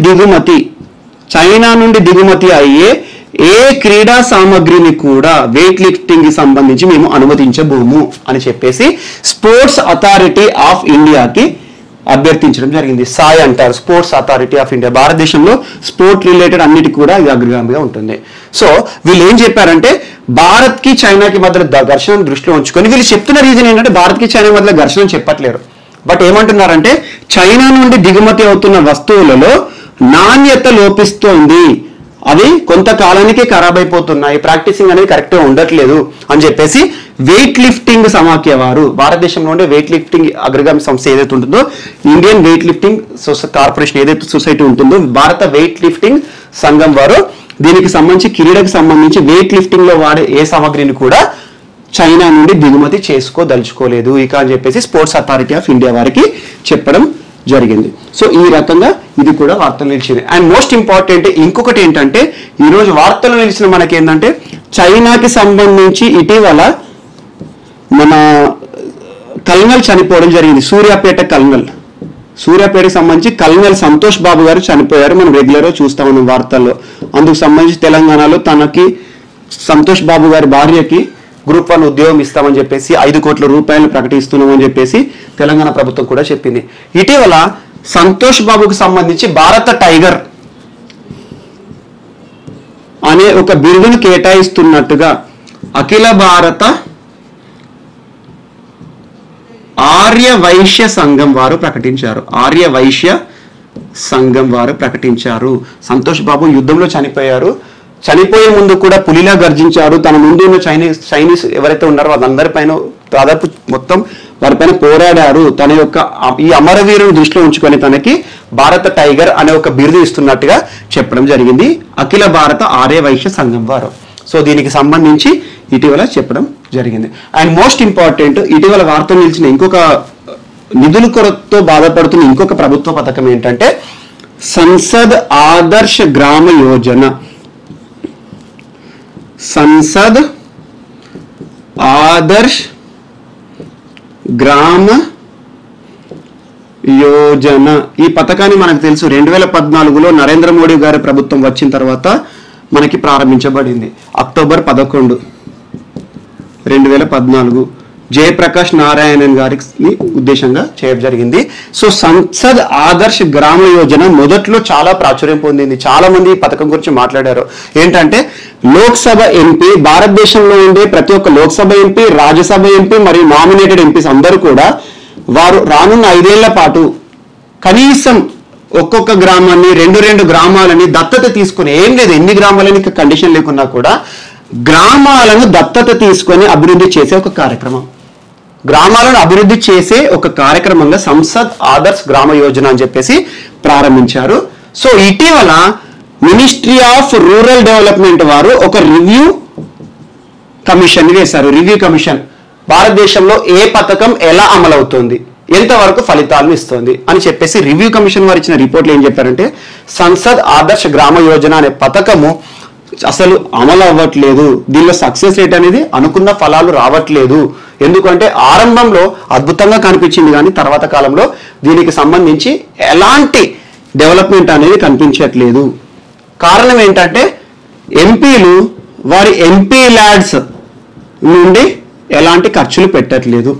దిగుమతి అయ్యే ఏ క్రీడా సామగ్రిని కూడా వెయిట్ లిఫ్టింగ్ కి సంబంధించి మేము అనుమతించబోము అని చెప్పేసి స్పోర్ట్స్ అథారిటీ ఆఫ్ ఇండియాకి అభ్యర్థించడం జరిగింది. సాయ్ అంటారు, స్పోర్ట్స్ అథారిటీ ఆఫ్ ఇండియా. భారతదేశంలో స్పోర్ట్ రిలేటెడ్ అన్నిటికీ కూడా ఇది అగ్రగామిగా ఉంటుంది. సో వీళ్ళు ఏం చెప్పారంటే భారత్కి చైనాకి మధ్య ఘర్షణను దృష్టిలో ఉంచుకొని వీళ్ళు చెప్తున్న రీజన్ ఏంటంటే భారత్కి చైనా మధ్య ఘర్షణ చెప్పట్లేరు, బట్ ఏమంటున్నారంటే చైనా నుండి దిగుమతి అవుతున్న వస్తువులలో నాణ్యత లోపిస్తోంది, అవి కొంతకాలానికి ఖరాబ్ అయిపోతున్నాయి, ప్రాక్టీసింగ్ అనేది కరెక్ట్గా ఉండట్లేదు అని చెప్పేసి వెయిట్ లిఫ్టింగ్ సమాఖ్య వారు, భారతదేశంలో ఉండే వెయిట్ లిఫ్టింగ్ అగ్రగామి సంస్థ ఏదైతే ఉంటుందో, ఇండియన్ వెయిట్ లిఫ్టింగ్ కార్పొరేషన్ ఏదైతే సొసైటీ ఉంటుందో, భారత వెయిట్ లిఫ్టింగ్ సంఘం వారు దీనికి సంబంధించి క్రీడకు సంబంధించి వెయిట్ లిఫ్టింగ్ లో వాడే ఏ సామగ్రిని కూడా చైనా నుండి దిగుమతి చేసుకోదలుచుకోలేదు ఇక అని చెప్పేసి స్పోర్ట్స్ అథారిటీ ఆఫ్ ఇండియా వారికి చెప్పడం జరిగింది. సో ఈ రకంగా ఇది కూడా వార్తలు నిలిచింది. అండ్ మోస్ట్ ఇంపార్టెంట్ ఇంకొకటి ఏంటంటే ఈరోజు వార్తలు నిలిచిన మనకి ఏంటంటే చైనాకి సంబంధించి ఇటీవల మన కల్నల్ చనిపోవడం జరిగింది. సూర్యాపేటకి సంబంధించి కల్నల్ సంతోష్ బాబు గారు చనిపోయారు. మనం రెగ్యులర్గా చూస్తా ఉన్నాం వార్తల్లో. అందుకు సంబంధించి తెలంగాణలో తనకి సంతోష్ బాబు గారి భార్యకి Group 1 ఉద్యోగం ఇస్తామని చెప్పేసి 5 కోట్ల రూపాయలు ప్రకటిస్తున్నామని చెప్పేసి తెలంగాణ ప్రభుత్వం కూడా చెప్పింది. ఇటీవల సంతోష్ బాబుకు సంబంధించి భారత టైగర్ అనే ఒక బిరుదును కేటాయిస్తున్నట్టుగా అఖిల భారత ఆర్య వైశ్య సంఘం వారు ప్రకటించారు. సంతోష్ బాబు యుద్ధంలో చనిపోయారు. చనిపోయే ముందు కూడా పులిలా గర్జించారు. తన ముందు ఉన్న చైనీస్ ఎవరైతే ఉన్నారో వాళ్ళందరిపైన దాదాపు మొత్తం వారిపైన పోరాడారు. తన యొక్క ఈ అమరవీరుని దృష్టిలో ఉంచుకొని తనకి భారత టైగర్ అనే ఒక బిరుదు ఇస్తున్నట్టుగా చెప్పడం జరిగింది అఖిల భారత ఆర్య వైశ్య సంఘం వారు. సో దీనికి సంబంధించి ఇటీవల చెప్పడం జరిగింది. అండ్ మోస్ట్ ఇంపార్టెంట్ ఇటీవల వార్తలు నిలిచిన ఇంకొక నిధుల కొరతతో బాధపడుతున్న ఇంకొక ప్రభుత్వ పథకం ఏంటంటే సంసద్ ఆదర్శ్ గ్రామ యోజన. సంసద్ ఆదర్శ్ గ్రామ యోజన ఈ పథకాన్ని మనకు తెలుసు 2014లో నరేంద్ర మోడీ గారి ప్రభుత్వం వచ్చిన తర్వాత మనకి ప్రారంభించబడింది. అక్టోబర్ 11, 2014 జయప్రకాష్ నారాయణన్ గారికి ఉద్దేశంగా చేయడం జరిగింది. సో సంసద్ ఆదర్శ్ గ్రామ యోజన మొదట్లో చాలా ప్రాచుర్యం పొందింది. చాలా మంది ఈ పథకం గురించి మాట్లాడారు. ఏంటంటే లోక్సభ ఎంపీ, భారతదేశంలో ఉండే ప్రతి ఒక్క లోక్సభ ఎంపీ, రాజ్యసభ ఎంపీ మరియు నామినేటెడ్ ఎంపీస్ అందరూ కూడా వారు రానున్న 5 ఏళ్ల పాటు కనీసం ఒక్కొక్క గ్రామాన్ని 2 గ్రామాలని దత్తత తీసుకుని, ఏం లేదు ఎన్ని గ్రామాలని కండిషన్ లేకున్నా కూడా గ్రామాలను దత్తత తీసుకొని అభివృద్ధి చేసే ఒక కార్యక్రమం, గ్రామాలను అభివృద్ధి చేసే ఒక కార్యక్రమంగా సంసద్ ఆదర్శ్ గ్రామ యోజన అని చెప్పేసి ప్రారంభించారు. సో ఇటీవల మినిస్ట్రీ ఆఫ్ రూరల్ డెవలప్మెంట్ వారు ఒక రివ్యూ కమిషన్ వేశారు. రివ్యూ కమిషన్ భారతదేశంలో ఏ పథకం ఎలా అమలవుతుంది, ఎంతవరకు ఫలితాలను ఇస్తుంది అని చెప్పేసి రివ్యూ కమిషన్ వారు ఇచ్చిన రిపోర్ట్లు ఏం చెప్పారంటే సంసద్ ఆదర్శ్ గ్రామ యోజన అనే పథకము అసలు అమలు అవ్వట్లేదు, దీనిలో సక్సెస్ రేట్ అనేది అనుకున్న ఫలాలు రావట్లేదు. ఎందుకంటే ఆరంభంలో అద్భుతంగా కనిపించింది కానీ తర్వాత కాలంలో దీనికి సంబంధించి ఎలాంటి డెవలప్మెంట్ అనేది కనిపించట్లేదు. కారణం ఏంటంటే ఎంపీలు వారి ఎంపీ ల్యాడ్స్ నుండి ఎలాంటి ఖర్చులు పెట్టట్లేదు.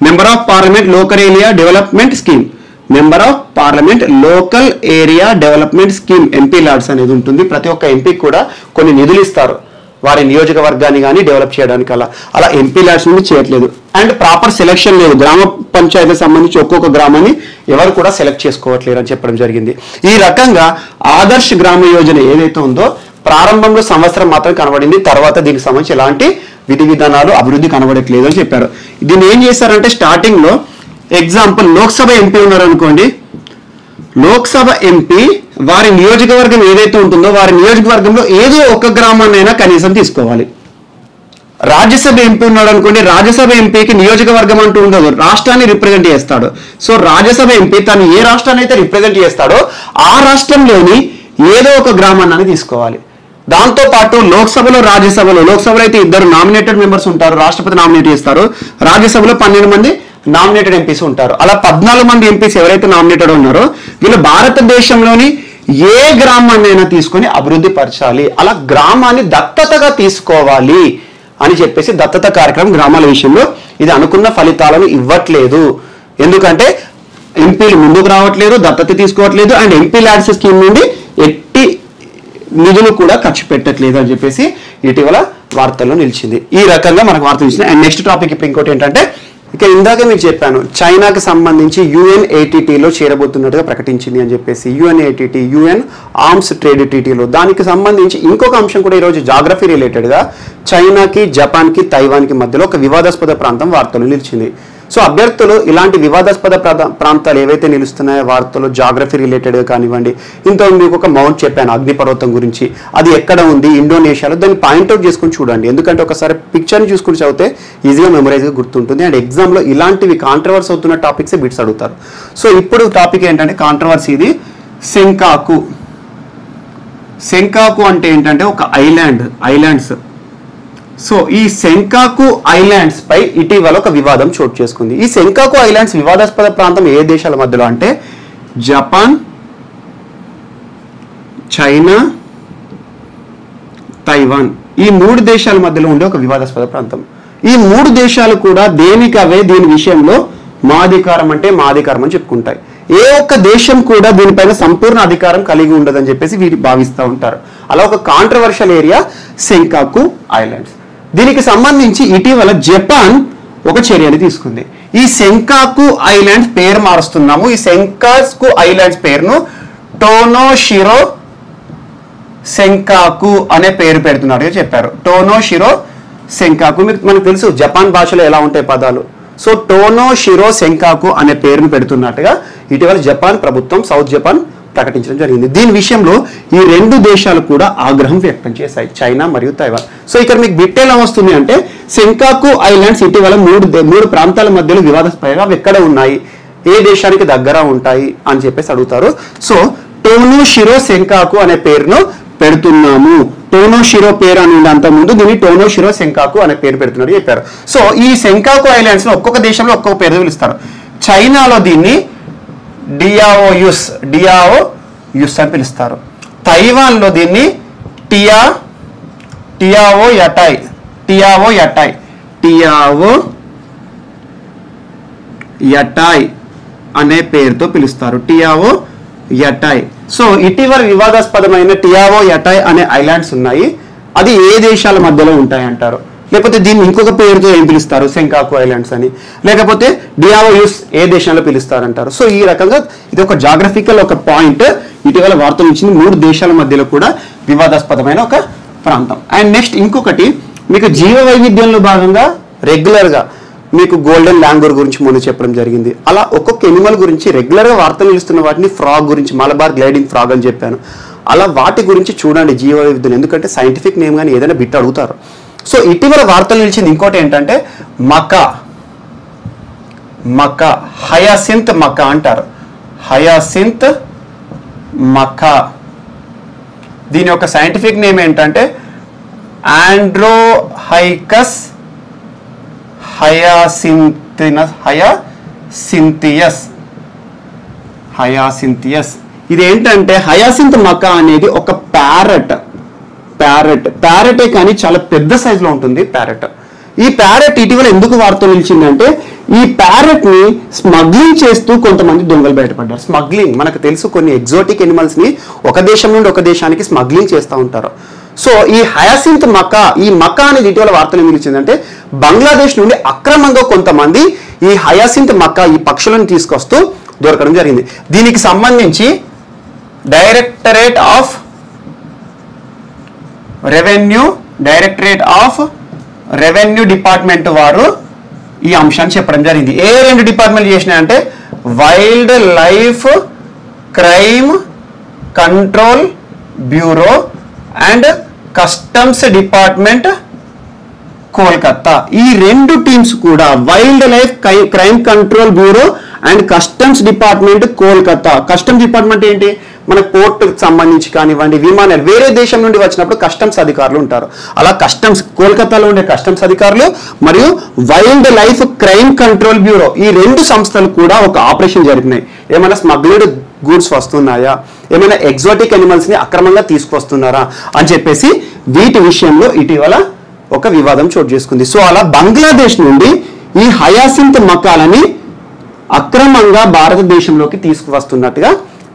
Member of parliament local area development scheme, member of parliament local area development scheme MP LADS అనేది ఉంటుంది. ప్రతి ఒక్క ఎంపీకి కూడా కొన్ని నిధులు ఇస్తారు వారి నియోజకవర్గాన్ని కానీ డెవలప్ చేయడానికి. అలా ఎంపీ ల్యాడ్స్ నుండి చేయట్లేదు. అండ్ ప్రాపర్ సెలక్షన్ లేదు. గ్రామ పంచాయతీకి సంబంధించి ఒక్కొక్క గ్రామాన్ని ఎవరు కూడా సెలెక్ట్ చేసుకోవట్లేరు అని చెప్పడం జరిగింది. ఈ రకంగా ఆదర్శ్ గ్రామ యోజన ఏదైతే ఉందో ప్రారంభంలో సంవత్సరం మాత్రం కనబడింది, తర్వాత దీనికి సంబంధించి ఎలాంటి విధి విధానాలు అభివృద్ధి కనబడట్లేదు అని చెప్పారు. దీన్ని ఏం చేశారంటే స్టార్టింగ్ లో ఎగ్జాంపుల్ లోక్సభ ఎంపీ ఉన్నారు అనుకోండి, లోక్సభ ఎంపీ వారి నియోజకవర్గం ఏదైతే ఉంటుందో వారి నియోజకవర్గంలో ఏదో ఒక గ్రామాన్నైనా కనీసం తీసుకోవాలి. రాజ్యసభ ఎంపీ ఉన్నాడు అనుకోండి, రాజ్యసభ ఎంపీకి నియోజకవర్గం అంటూ ఉండదు, రాష్ట్రాన్ని రిప్రజెంట్ చేస్తాడు. సో రాజ్యసభ ఎంపీ తను ఏ రాష్ట్రాన్ని అయితే రిప్రజెంట్ చేస్తాడో ఆ రాష్ట్రంలోని ఏదో ఒక గ్రామాన్ని తీసుకోవాలి. దాంతో పాటు లోక్సభలో లోక్సభలో అయితే 2 నామినేటెడ్ మెంబర్స్ ఉంటారు, రాష్ట్రపతి నామినేట్ చేస్తారు. రాజ్యసభలో 12 మంది నామినేటెడ్ ఎంపీస్ ఉంటారు. అలా 14 మంది ఎంపీస్ ఎవరైతే నామినేటెడ్ ఉన్నారో వీళ్ళు భారతదేశంలోని ఏ గ్రామాన్నైనా తీసుకొని అభివృద్ధి పరచాలి. అలా గ్రామాన్ని దత్తతగా తీసుకోవాలి అని చెప్పేసి దత్తత కార్యక్రమం గ్రామాల విషయంలో ఇది అనుకున్న ఫలితాలను ఇవ్వట్లేదు. ఎందుకంటే ఎంపీలు ముందుకు రావట్లేదు, దత్తత తీసుకోవట్లేదు, అండ్ ఎంపీ ల్యాడ్స్ స్కీమ్ నుండి ఎట్టి నిధులు కూడా ఖర్చు పెట్టట్లేదు అని చెప్పేసి ఇటీవల వార్తల్లో నిలిచింది. ఈ రకంగా మనకు వార్తలు ఇచ్చింది. అండ్ నెక్స్ట్ టాపిక్ ఇప్పుడు ఇంకోటి ఏంటంటే, ఇక ఇందాక మీకు చెప్పాను చైనాకి సంబంధించి UNATTలో చేరబోతున్నట్టుగా ప్రకటించింది అని చెప్పేసి. UNATT UN ఆర్మ్స్ ట్రేడ్ ట్రీటీలో దానికి సంబంధించి ఇంకొక అంశం కూడా ఈరోజు జాగ్రఫీ రిలేటెడ్గా చైనాకి, జపాన్కి, తైవాన్కి మధ్యలో ఒక వివాదాస్పద ప్రాంతం వార్తలు నిలిచింది. సో అభ్యర్థులు ఇలాంటి వివాదాస్పద ప్రాంతాలు ఏవైతే నిలుస్తున్నాయో వార్తలు జాగ్రఫీ రిలేటెడ్గా కానివ్వండి, ఇంతకు మీకు ఒక మౌంట్ చెప్పాను అగ్నిపర్వతం గురించి, అది ఎక్కడ ఉంది ఇండోనేషియాలో, దాన్ని పాయింట్అవుట్ చేసుకుని చూడండి. ఎందుకంటే ఒకసారి పిక్చర్ని చూసుకుని చదివితే ఈజీగా మెమరైజ్గా గుర్తుంటుంది. అండ్ ఎగ్జామ్లో ఇలాంటివి కాంట్రవర్సీ అవుతున్న టాపిక్స్ బిట్స్ అడుగుతారు. సో ఇప్పుడు టాపిక్ ఏంటంటే కాంట్రవర్సీ, ఇది సెంకాకు. సెంకాకు అంటే ఏంటంటే ఒక ఐలాండ్స్. సో ఈ సెంకాకు ఐలాండ్స్ పై ఇటీవల ఒక వివాదం చోటు చేసుకుంది. ఈ సెంకాకు ఐలాండ్స్ వివాదాస్పద ప్రాంతం ఏ దేశాల మధ్యలో అంటే జపాన్, చైనా, తైవాన్, ఈ 3 దేశాల మధ్యలో ఉండే ఒక వివాదాస్పద ప్రాంతం. ఈ 3 దేశాలు కూడా దేనికవే దీని విషయంలో మా అధికారం అంటే మా అధికారం అని చెప్పుకుంటాయి. ఏ ఒక్క దేశం కూడా దీనిపైన సంపూర్ణ అధికారం కలిగి ఉండదని చెప్పేసి వీరు భావిస్తూ ఉంటారు. అలా ఒక కాంట్రవర్షియల్ ఏరియా సెంకాకు ఐలాండ్స్. దీనికి సంబంధించి ఇటీవల జపాన్ ఒక చర్యని తీసుకుంది. ఈ సెంకాకు ఐలాండ్స్ పేరు మారుస్తున్నాము, ఈ సెంకాకు ఐలాండ్స్ పేరును టోనోషిరో సెంకాకు అనే పేరు పెడుతున్నట్టుగా చెప్పారు. టోనోషిరో సెంకాకు మనకు తెలుసు జపాన్ భాషలో ఎలా ఉంటాయి పదాలు. సో టోనోషిరో సెంకాకు అనే పేరును పెడుతున్నట్టుగా ఇటీవల జపాన్ ప్రభుత్వం, సౌత్ జపాన్ ప్రకటించడం జరిగింది. దీని విషయంలో ఈ 2 దేశాలు కూడా ఆగ్రహం వ్యక్తం చేశాయి, చైనా మరియు తైవాన్. సో ఇక్కడ మీకు బిట్ ఎలా వస్తుంది అంటే సెంకాకు ఐలాండ్స్ ఇటీవల 3 ప్రాంతాల మధ్యలో వివాదాస్పదంగా అవి ఎక్కడ ఉన్నాయి, ఏ దేశానికి దగ్గర ఉంటాయి అని చెప్పేసి అడుగుతారు. సో టోనోషిరో సెంకాకు అనే పేరును పెడుతున్నాము. టోనోషిరో పేరు అని ఉండే అంతకుముందు దీన్ని టోనోషిరో సెంకాకు అనే పేరు పెడుతున్నట్టు చెప్పారు. సో ఈ సెంకాకు ఐలాండ్స్ లో ఒక్కొక్క దేశంలో ఒక్కొక్క పేరు పిలుస్తారు. చైనాలో దీన్ని డియాఓయుస్ అని పిలుస్తారు. తైవాన్లో దీన్ని టియావో యటాయ్, టియావో యటాయ్, టియావో యటాయ్ అనే పేరుతో పిలుస్తారు. టియావో యటాయ్. సో ఇటీవల వివాదాస్పదమైన టియావో యటాయ్ అనే ఐలాండ్స్ ఉన్నాయి. అది ఏ దేశాల మధ్యలో ఉంటాయి అంటారు? లేకపోతే దీన్ని ఇంకొక పేరుతో ఏం పిలుస్తారు? సెంకాకు ఐలాండ్స్ అని. లేకపోతే డియావోయుస్ ఏ దేశంలో పిలుస్తారంటారు? సో ఈ రకంగా ఇది ఒక జాగ్రఫికల్ ఒక పాయింట్. ఇటీవల వార్తలు ఇచ్చింది 3 దేశాల మధ్యలో కూడా వివాదాస్పదమైన ఒక ప్రాంతం. అండ్ నెక్స్ట్ ఇంకొకటి, మీకు జీవ వైవిధ్యంలో భాగంగా రెగ్యులర్గా మీకు గోల్డెన్ లాంగూర్ గురించి మొన్న చెప్పడం జరిగింది. అలా ఒక్కొక్క ఎనిమల్ గురించి రెగ్యులర్గా వార్తలు ఇస్తున్న వాటిని ఫ్రాగ్ గురించి మలబార్ గ్లైడింగ్ ఫ్రాగ్ అని చెప్పాను. అలా వాటి గురించి చూడండి జీవ వైవిధ్యం, ఎందుకంటే సైంటిఫిక్ నేమ్ కానీ ఏదైనా బిట్ అడుగుతారు. సో ఇటీవల వార్తలు నిలిచింది ఇంకోటి ఏంటంటే మకా, హయాసింత్ మకా అంటారు. హయాసింత్ మకా, దీని యొక్క సైంటిఫిక్ నేమ్ ఏంటంటే ఆండ్రోహైకస్ హయాసింతియస్. ఇది ఏంటంటే హయాసింత్ మకా అనేది ఒక ప్యారెటే కానీ చాలా పెద్ద సైజులో ఉంటుంది ప్యారెట్. ఈ ప్యారెట్ ఇటీవల ఎందుకు వార్తలు నిలిచిందంటే ఈ ప్యారెట్ ని స్మగ్లింగ్ చేస్తూ కొంతమంది దొంగలు బయటపడ్డారు. స్మగ్లింగ్ మనకు తెలుసు, కొన్ని ఎగ్జోటిక్ ఎనిమల్స్ ని ఒక దేశం నుండి ఒక దేశానికి స్మగ్లింగ్ చేస్తూ ఉంటారు. సో ఈ హయాసింత్ మకా, ఈ మకా అనేది ఇటీవల వార్తలు నిలిచిందంటే బంగ్లాదేశ్ నుండి అక్రమంగా కొంతమంది ఈ హయాసింత్ మకా ఈ పక్షులను తీసుకొస్తూ దొరకడం జరిగింది. దీనికి సంబంధించి డైరెక్టరేట్ ఆఫ్ రెవెన్యూ డిపార్ట్మెంట్ వారు ఈ అంశాన్ని చెప్పడం జరిగింది. ఏ 2 డిపార్ట్మెంట్లు చేసినాయంటే wildlife crime control bureau and customs department Kolkata. ఈ 2 టీమ్స్ కూడా wildlife crime control bureau and customs department Kolkata. Customs department ఏంటి? మన పోర్టుకు సంబంధించి కానివ్వండి, విమానాలు వేరే దేశం నుండి వచ్చినప్పుడు కస్టమ్స్ అధికారులు ఉంటారు. అలా కస్టమ్స్ కోల్కతాలో ఉండే కస్టమ్స్ అధికారులు మరియు wild life crime control bureau, ఈ 2 సంస్థలు కూడా ఒక ఆపరేషన్ జరిపినాయి. ఏమైనా స్మగ్లింగ్ గూడ్స్ వస్తున్నాయా, ఏమైనా ఎగ్జోటిక్ అనిమల్స్ ని అక్రమంగా తీసుకొస్తున్నారా అని చెప్పేసి వీటి విషయంలో ఇటీవల ఒక వివాదం చోటు చేసుకుంది. సో అలా బంగ్లాదేశ్ నుండి ఈ హయాసింత్ మకాలని అక్రమంగా భారతదేశంలోకి తీసుకువస్తున్నట్టుగా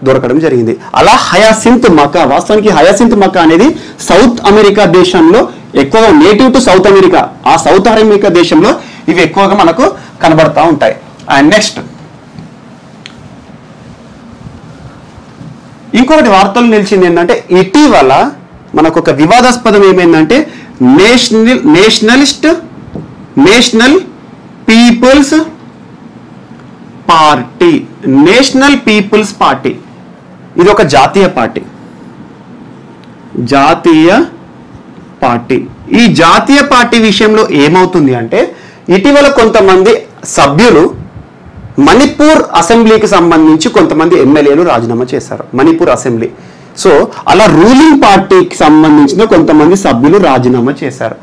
దొరకడం జరిగింది. అలా హయాసింత్ మకా, వాస్తవానికి హయాసింత్ మకా అనేది సౌత్ అమెరికా దేశంలో ఎక్కువగా, నేటివ్ టు సౌత్ అమెరికా, ఆ సౌత్ అమెరికా దేశంలో ఇవి ఎక్కువగా మనకు కనబడతా ఉంటాయి. అండ్ నెక్స్ట్ ఇంకొకటి వార్తలు నిలిచింది ఏంటంటే ఇటీవల మనకు ఒక వివాదాస్పదం ఏమైందంటే నేషనల్ పీపుల్స్ పార్టీ, ఇది ఒక జాతీయ పార్టీ. ఈ జాతీయ పార్టీ విషయంలో ఏమవుతుంది అంటే ఇటీవల కొంతమంది సభ్యులు మణిపూర్ అసెంబ్లీకి సంబంధించి కొంతమంది ఎమ్మెల్యేలు రాజీనామా చేశారు. మణిపూర్ అసెంబ్లీ. సో అలా రూలింగ్ పార్టీకి సంబంధించిన కొంతమంది సభ్యులు రాజీనామా చేశారు.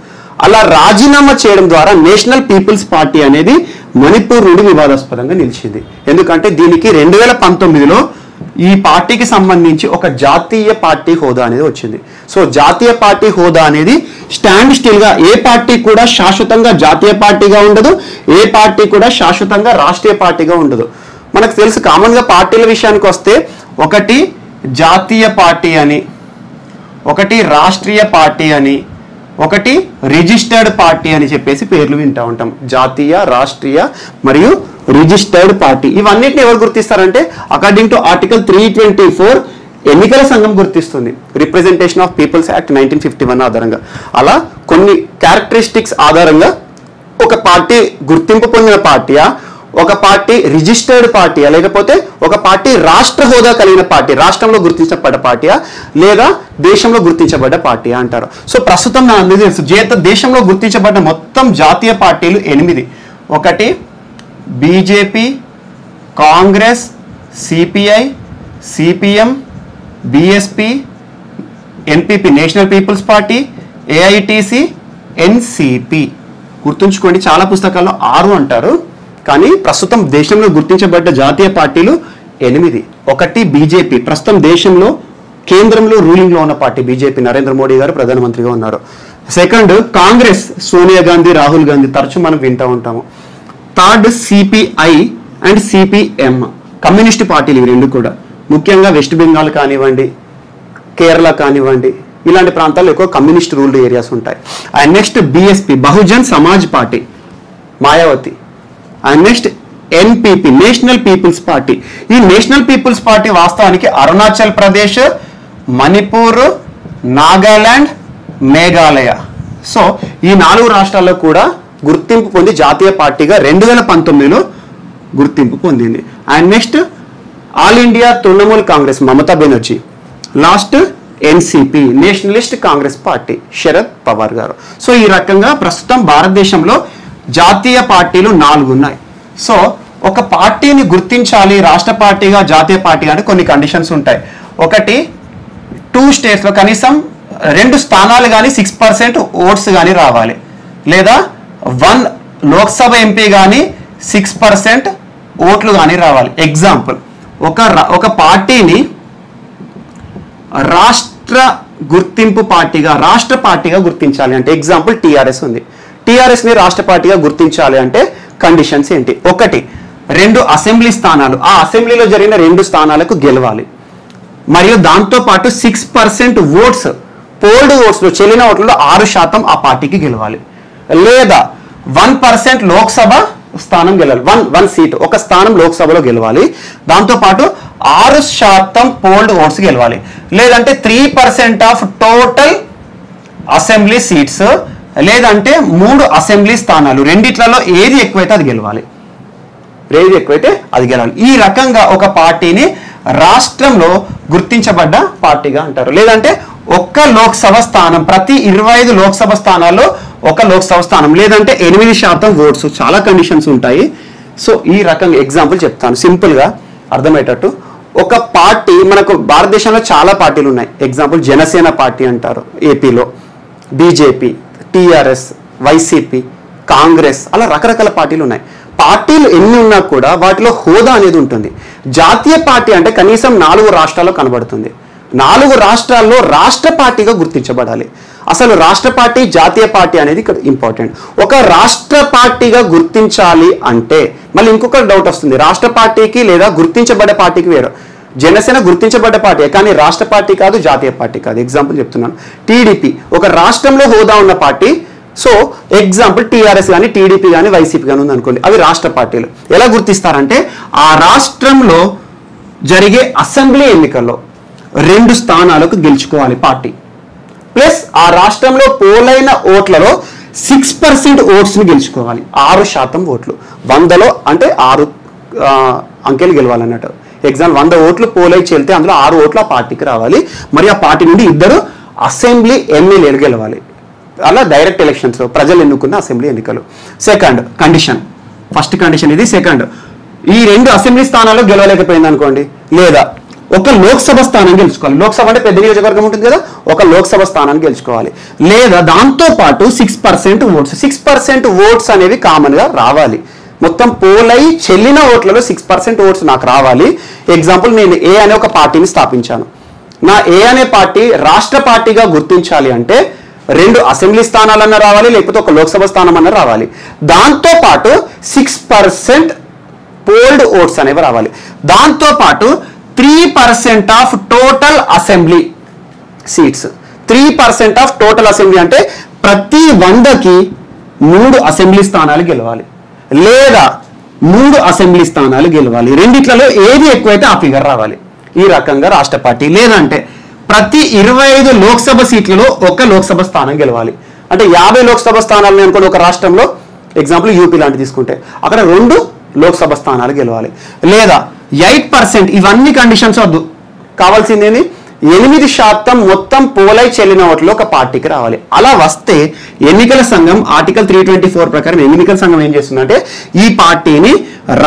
అలా రాజీనామా చేయడం ద్వారా నేషనల్ పీపుల్స్ పార్టీ అనేది మణిపూర్ నుండి వివాదాస్పదంగా నిలిచింది. ఎందుకంటే దీనికి 2019లో ఈ పార్టీకి సంబంధించి ఒక జాతీయ పార్టీ హోదా అనేది వచ్చింది. సో జాతీయ పార్టీ హోదా అనేది స్టాండ్ స్టిల్ గా, ఏ పార్టీ కూడా శాశ్వతంగా జాతీయ పార్టీగా ఉండదు, ఏ పార్టీ కూడా శాశ్వతంగా రాష్ట్రీయ పార్టీగా ఉండదు. మనకు తెలుసు కామన్ గా పార్టీల విషయానికి వస్తే ఒకటి జాతీయ పార్టీ అని, ఒకటి రాష్ట్రీయ పార్టీ అని, ఒకటి రిజిస్టర్డ్ పార్టీ అని చెప్పేసి పేర్లు వింటూ ఉంటాం. జాతీయ, రాష్ట్రీయ మరియు రిజిస్టర్డ్ పార్టీ. ఇవన్నిటిని ఎవరు గుర్తిస్తారంటే అకార్డింగ్ టు ఆర్టికల్ 324 ఎన్నికల సంఘం గుర్తిస్తుంది. రిప్రజెంటేషన్ ఆఫ్ పీపుల్స్ యాక్ట్ 1951 ఆధారంగా. అలా కొన్ని క్యారెక్టరిస్టిక్స్ ఆధారంగా ఒక పార్టీ గుర్తింపు పొందిన పార్టీయా, ఒక పార్టీ రిజిస్టర్డ్ పార్టీయా, లేకపోతే ఒక పార్టీ రాష్ట్ర హోదా కలిగిన పార్టీ, రాష్ట్రంలో గుర్తించబడ్డ పార్టీయా లేదా దేశంలో గుర్తించబడ్డ పార్టీయా అంటారు. సో ప్రస్తుతం నా అందరికీ తెలుసు దేశంలో గుర్తించబడ్డ మొత్తం జాతీయ పార్టీలు 8. ఒకటి BJP, Congress, CPI, CPM, BSP, NPP national people's party, AITC, NCP. గుర్తుంచుకోండి, చాలా పుస్తకాల్లో 6 అంటారు, కానీ ప్రస్తుతం దేశంలో గుర్తించబడ్డ జాతీయ పార్టీలు 8. ఒకటి బీజేపీ, ప్రస్తుతం దేశంలో కేంద్రంలో రూలింగ్లో ఉన్న పార్టీ బీజేపీ, నరేంద్ర మోడీ గారు ప్రధానమంత్రిగా ఉన్నారు. సెకండ్ కాంగ్రెస్, సోనియా గాంధీ, రాహుల్ గాంధీ, తరచు మనం వింటూ ఉంటాము. Third CPI and CPM, communist పార్టీలు ఇవి రెండు కూడా. ముఖ్యంగా వెస్ట్ బెంగాల్ కానివ్వండి, కేరళ కానివ్వండి, ఇలాంటి ప్రాంతాల్లో ఎక్కువ కమ్యూనిస్ట్ రూల్డ్ ఏరియాస్ ఉంటాయి. And next BSP, Bahujan Samaj party, Mayawati. And next NPP, national people's party. ఈ నేషనల్ పీపుల్స్ పార్టీ వాస్తవానికి అరుణాచల్ ప్రదేశ్, మణిపూర్, నాగాలాండ్, మేఘాలయ. సో ఈ 4 రాష్ట్రాల్లో కూడా గుర్తింపు పొంది జాతీయ పార్టీగా 2019లో గుర్తింపు పొందింది. And next all India Trinamool Congress, Mamata Banerjee. Last NCP, Nationalist Congress party, Sharad Pawar గారు. సో ఈ రకంగా ప్రస్తుతం భారతదేశంలో జాతీయ పార్టీలు 4 ఉన్నాయి. సో ఒక పార్టీని గుర్తించాలి రాష్ట్ర పార్టీగా, జాతీయ పార్టీగా అంటే కొన్ని కండిషన్స్ ఉంటాయి. ఒకటి 2 స్టేట్స్లో కనీసం 2 స్థానాలు కానీ 6% ఓట్స్ కానీ రావాలి, లేదా 1 లోక్సభ ఎంపీ కానీ 6% ఓట్లు కానీ రావాలి. ఎగ్జాంపుల్, ఒక పార్టీని రాష్ట్ర గుర్తింపు పార్టీగా, రాష్ట్ర పార్టీగా గుర్తించాలి అంటే, ఎగ్జాంపుల్ టీఆర్ఎస్ ఉంది. టీఆర్ఎస్ని రాష్ట్ర పార్టీగా గుర్తించాలి అంటే కండిషన్స్ ఏంటి? 1, 2 అసెంబ్లీ స్థానాలు, ఆ అసెంబ్లీలో జరిగిన 2 స్థానాలకు గెలవాలి. మరియు దాంతోపాటు 6% ఓట్స్, పోల్డ్ ఓట్స్లో, చెల్లిన ఓట్లలో 6% ఆ పార్టీకి గెలవాలి. లేదా 1% లోక్సభ స్థానం గెలవాలి, 1 సీట్, ఒక స్థానం లోక్సభలో గెలవాలి. దాంతోపాటు 6% పోల్డ్ ఓట్స్ గెలవాలి. లేదంటే 3% ఆఫ్ టోటల్ అసెంబ్లీ సీట్స్, లేదంటే 3 అసెంబ్లీ స్థానాలు, రెండిట్లలో ఏది ఎక్కువైతే అది గెలవాలి, ఈ రకంగా ఒక పార్టీని రాష్ట్రంలో గుర్తించబడ్డ పార్టీగా అంటారు. లేదంటే ఒక్క లోక్సభ స్థానం, ప్రతి 25 లోక్సభ స్థానాల్లో ఒక లోక్సభ స్థానం, లేదంటే 8% ఓట్స్. చాలా కండిషన్స్ ఉంటాయి. సో ఈ రకంగా ఎగ్జాంపుల్ చెప్తాను సింపుల్గా అర్థమయ్యేటట్టు. ఒక పార్టీ, మనకు భారతదేశంలో చాలా పార్టీలు ఉన్నాయి. ఎగ్జాంపుల్ జనసేన పార్టీ అంటారు ఏపీలో, బీజేపీ, టీఆర్ఎస్, వైసీపీ, కాంగ్రెస్, అలా రకరకాల పార్టీలు ఉన్నాయి. పార్టీలు ఎన్ని ఉన్నా కూడా వాటిలో హోదా అనేది ఉంటుంది. జాతీయ పార్టీ అంటే కనీసం 4 రాష్ట్రాల్లో కనబడుతుంది. 4 రాష్ట్రాల్లో రాష్ట్ర పార్టీగా గుర్తించబడాలి. అసలు రాష్ట్ర పార్టీ, జాతీయ పార్టీ అనేది ఇక్కడ ఇంపార్టెంట్. ఒక రాష్ట్ర పార్టీగా గుర్తించాలి అంటే మళ్ళీ ఇంకొక డౌట్ వస్తుంది, రాష్ట్ర పార్టీకి లేదా గుర్తించబడ్డ పార్టీకి వేరు. జనసేన గుర్తించబడ్డ పార్టీ కానీ రాష్ట్ర పార్టీ కాదు, జాతీయ పార్టీ కాదు. ఎగ్జాంపుల్ చెప్తున్నాను, టీడీపీ ఒక రాష్ట్రంలో హోదా ఉన్న పార్టీ. సో ఎగ్జాంపుల్ టీఆర్ఎస్ కానీ, టీడీపీ కానీ, వైసీపీ కానీ ఉంది అనుకోండి, అవి రాష్ట్ర పార్టీలు. ఎలా గుర్తిస్తారంటే ఆ రాష్ట్రంలో జరిగే అసెంబ్లీ ఎన్నికల్లో 2 స్థానాలకు గెలుచుకోవాలి పార్టీ, ప్లస్ ఆ రాష్ట్రంలో పోలైన ఓట్లలో 6% ఓట్స్ని గెలుచుకోవాలి. 6% ఓట్లు, 100లో అంటే 6 అంకెలు గెలవాలన్నట్టు. ఎగ్జాంపుల్ 100 ఓట్లు పోలై చెల్తే అందులో 6 ఓట్లు ఆ పార్టీకి రావాలి. మరి ఆ పార్టీ నుండి 2 అసెంబ్లీ ఎమ్మెల్యేలు గెలవాలి. అలా డైరెక్ట్ ఎలక్షన్స్, ప్రజలు ఎన్నుకున్న అసెంబ్లీ ఎన్నికలు. సెకండ్ కండిషన్, ఫస్ట్ కండిషన్ ఇది. సెకండ్, ఈ 2 అసెంబ్లీ స్థానాల్లో గెలవలేకపోయింది అనుకోండి, లేదా ఒక లోక్సభ స్థానం గెలుచుకోవాలి. లోక్సభ అంటే పెద్ద నియోజకవర్గం ఉంటుంది కదా, ఒక లోక్సభ స్థానాన్ని గెలుచుకోవాలి. లేదా దాంతోపాటు 6% ఓట్స్, 6% ఓట్స్ అనేవి కామన్గా రావాలి. మొత్తం పోలై చెల్లిన ఓట్లలో 6% ఓట్స్ నాకు రావాలి. ఎగ్జాంపుల్, నేను ఏ అనే ఒక పార్టీని స్థాపించాను. నా ఏ అనే పార్టీ రాష్ట్ర పార్టీగా గుర్తించాలి అంటే 2 అసెంబ్లీ స్థానాలన్నా రావాలి, లేకపోతే ఒక లోక్సభ స్థానం అన్నా రావాలి. దాంతోపాటు 6% పోల్డ్ ఓట్స్ అనేవి రావాలి. దాంతోపాటు 3% of total assembly seats. 3% of total assembly అంటే ప్రతి 100కి 3 అసెంబ్లీ స్థానాలు గెలవాలి, లేదా 3 అసెంబ్లీ స్థానాలు గెలవాలి. రెండిట్లలో ఏది ఎక్కువైతే ఆ ఫిగర్ రావాలి. ఈ రకంగా రాష్ట్ర పార్టీ. లేదంటే ప్రతి 25 లోక్సభ సీట్లలో ఒక లోక్సభ స్థానం గెలవాలి. అంటే 50 లోక్సభ స్థానాలు అనుకోండి ఒక రాష్ట్రంలో, ఎగ్జాంపుల్ యూపీ లాంటి తీసుకుంటే అక్కడ 2 లోక్సభ స్థానాలు గెలవాలి. లేదా 8%, ఇవన్నీ కండిషన్స్ వద్దు, కావాల్సిందేంది 8% మొత్తం పోలై చెల్లిన ఓట్లు ఒక పార్టీకి రావాలి. అలా వస్తే ఎన్నికల సంఘం ఆర్టికల్ 324 ప్రకారం ఎన్నికల సంఘం ఏం చేస్తుందంటే ఈ పార్టీని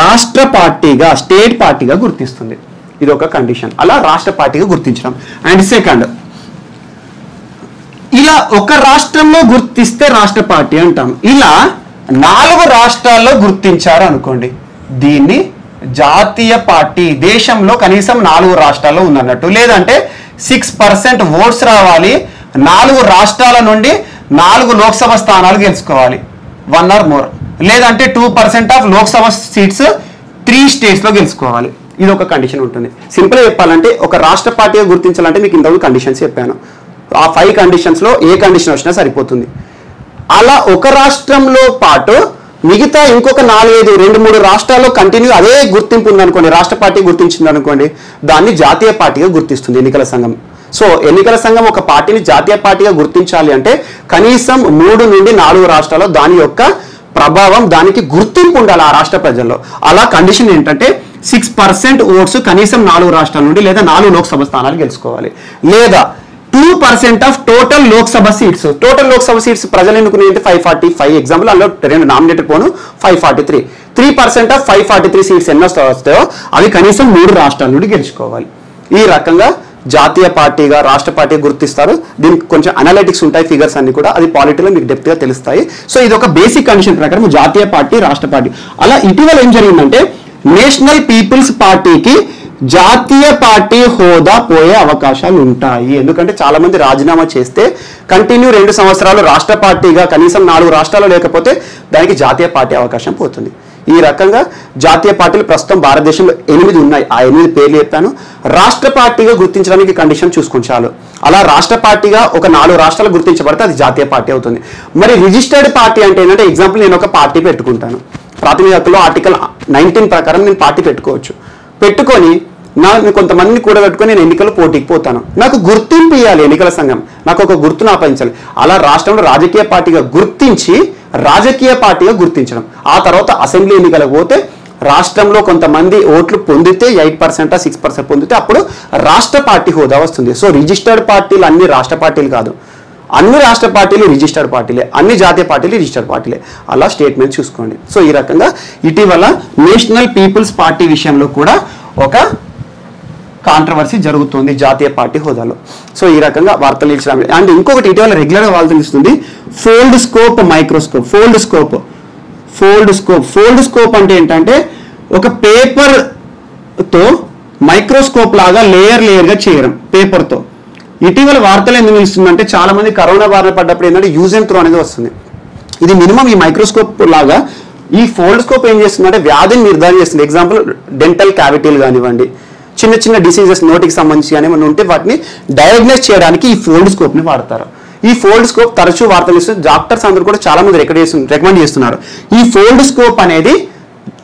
రాష్ట్ర పార్టీగా, స్టేట్ పార్టీగా గుర్తిస్తుంది. ఇది ఒక కండిషన్, అలా రాష్ట్ర పార్టీగా గుర్తించడం. అండ్ సెకండ్, ఇలా ఒక రాష్ట్రంలో గుర్తిస్తే రాష్ట్ర పార్టీ అంటాం. ఇలా 4 రాష్ట్రాల్లో గుర్తించారు అనుకోండి, దీన్ని జాతీయ పార్టీ. దేశంలో కనీసం 4 రాష్ట్రాల్లో ఉందన్నట్టు. లేదంటే 6% ఓట్స్ రావాలి, 4 రాష్ట్రాల నుండి 4 లోక్సభ స్థానాలు గెలుచుకోవాలి, 1 or more, లేదంటే 2% ఆఫ్ లోక్సభ సీట్స్ 3 స్టేట్స్ లో గెలుచుకోవాలి. ఇది ఒక కండిషన్ ఉంటుంది. సింపుల్గా చెప్పాలంటే ఒక రాష్ట్ర పార్టీగా గుర్తించాలంటే మీకు ఇంతకు కండిషన్స్ చెప్పాను. ఆ 5 కండిషన్స్ లో ఏ కండిషన్ వచ్చినా సరిపోతుంది. అలా ఒక రాష్ట్రంలో పాటు మిగతా ఇంకొక 2-3 రాష్ట్రాల్లో కంటిన్యూ అదే గుర్తింపు ఉందనుకోండి, రాష్ట్ర పార్టీ గుర్తించింది అనుకోండి, దాన్ని జాతీయ పార్టీగా గుర్తిస్తుంది ఎన్నికల సంఘం. సో ఎన్నికల సంఘం ఒక పార్టీని జాతీయ పార్టీగా గుర్తించాలి అంటే కనీసం 3 నుండి 4 రాష్ట్రాల్లో దాని యొక్క ప్రభావం, దానికి గుర్తింపు ఉండాలి ఆ రాష్ట్ర ప్రజల్లో. అలా కండిషన్ ఏంటంటే 6% ఓట్స్ కనీసం 4 రాష్ట్రాల నుండి లేదా 4 లోక్సభ స్థానాలు గెలుచుకోవాలి, లేదా 2% of total Lok Sabha seats. Total Lok Sabha seats ప్రజలు ఎన్నుకునేది 545, ఎగ్జాంపుల్ అందులో 2 నామినేటెడ్ పోను 543. 3% ఆఫ్ 543 సీట్స్ ఎన్నో వస్తాయో అవి కనీసం 3 రాష్ట్రాల నుండి గెలుచుకోవాలి. ఈ రకంగా జాతీయ పార్టీగా రాష్ట్ర పార్టీ గుర్తిస్తారు. దీనికి కొంచెం అనలిటిక్స్ ఉంటాయి, ఫిగర్స్ అన్ని కూడా, అది పాలిటీలో మీకు డెప్త్గా తెలుస్తాయి. సో ఇది ఒక బేసిక్ కండిషన్ ప్రకారం జాతీయ పార్టీ, రాష్ట్ర పార్టీ. అలా ఇటీవల ఏం జరిగిందంటే నేషనల్ పీపుల్స్ పార్టీకి జాతీయ పార్టీ హోదా పోయే అవకాశాలు ఉంటాయి. ఎందుకంటే చాలా మంది రాజీనామా చేస్తే కంటిన్యూ 2 సంవత్సరాలు రాష్ట్ర పార్టీగా కనీసం 4 రాష్ట్రాలు లేకపోతే దానికి జాతీయ పార్టీ అవకాశం పోతుంది. ఈ రకంగా జాతీయ పార్టీలు ప్రస్తుతం భారతదేశంలో 8 ఉన్నాయి. ఆ 8 పేర్లు చెప్పాను. రాష్ట్ర పార్టీగా గుర్తించడానికి కండిషన్ చూసుకొని చాలు. అలా రాష్ట్ర పార్టీగా ఒక 4 రాష్ట్రాలు గుర్తించబడితే అది జాతీయ పార్టీ అవుతుంది. మరి రిజిస్టర్డ్ పార్టీ అంటే ఏంటంటే ఎగ్జాంపుల్ నేను ఒక పార్టీ పెట్టుకుంటాను. ప్రాథమిక హక్కులో ఆర్టికల్ 19 ప్రకారం నేను పార్టీ పెట్టుకోవచ్చు. పెట్టుకొని నేను కొంతమందిని కూడబెట్టుకొని నేను ఎన్నికలు పోటీకి పోతాను. నాకు గుర్తింపు ఇవ్వాలి ఎన్నికల సంఘం, నాకు ఒక గుర్తును ఆపాదించాలి. అలా రాష్ట్రంలో రాజకీయ పార్టీగా గుర్తించి రాజకీయ పార్టీగా గుర్తించడం. ఆ తర్వాత అసెంబ్లీ ఎన్నికలకు పోతే రాష్ట్రంలో కొంతమంది ఓట్లు పొందితే 8% 6% పొందితే అప్పుడు రాష్ట్ర పార్టీ హోదా వస్తుంది. సో రిజిస్టర్డ్ పార్టీలు అన్ని రాష్ట్ర పార్టీలు కాదు, అన్ని రాష్ట్ర పార్టీలు రిజిస్టర్డ్ పార్టీలే, అన్ని జాతీయ పార్టీలు రిజిస్టర్డ్ పార్టీలే. అలా స్టేట్మెంట్ చూసుకోండి. సో ఈ రకంగా ఇటీవల నేషనల్ పీపుల్స్ పార్టీ విషయంలో కూడా ఒక కాంట్రవర్సీ జరుగుతుంది జాతీయ పార్టీ హోదాలో. సో ఈ రకంగా వార్తలు ఇచ్చిన. అండ్ ఇంకొకటి ఇటీవల రెగ్యులర్గా వార్తలు ఇస్తుంది fold scope microscope. Fold scope అంటే ఏంటంటే ఒక పేపర్తో మైక్రోస్కోప్ లాగా లేయర్గా చేయడం పేపర్తో. ఇటీవల వార్తలు ఎందుకు నిలుస్తుందంటే చాలా మంది కరోనా బారిన పడ్డప్పుడు ఏంటంటే యూజ్ అండ్ త్రో అనేది వస్తుంది. ఇది మినిమం ఈ మైక్రోస్కోప్ లాగా ఈ ఫోల్డ్ స్కోప్ ఏం చేస్తుందంటే వ్యాధిని నిర్ధారణ చేస్తుంది. ఎగ్జాంపుల్ డెంటల్ క్యావిటీలు కానివ్వండి, చిన్న చిన్న డిసీజెస్ నోటికి సంబంధించి కానీ ఏమైనా ఉంటే వాటిని డయాగ్నోస్ చేయడానికి ఈ ఫోల్డ్ స్కోప్ని వాడతారు. ఈ ఫోల్డ్ స్కోప్ తరచూ వార్తలు ఇస్తుంది. డాక్టర్స్ అందరూ కూడా చాలా మంది రికమెండ్ చేస్తున్నారు. ఈ ఫోల్డ్ స్కోప్ అనేది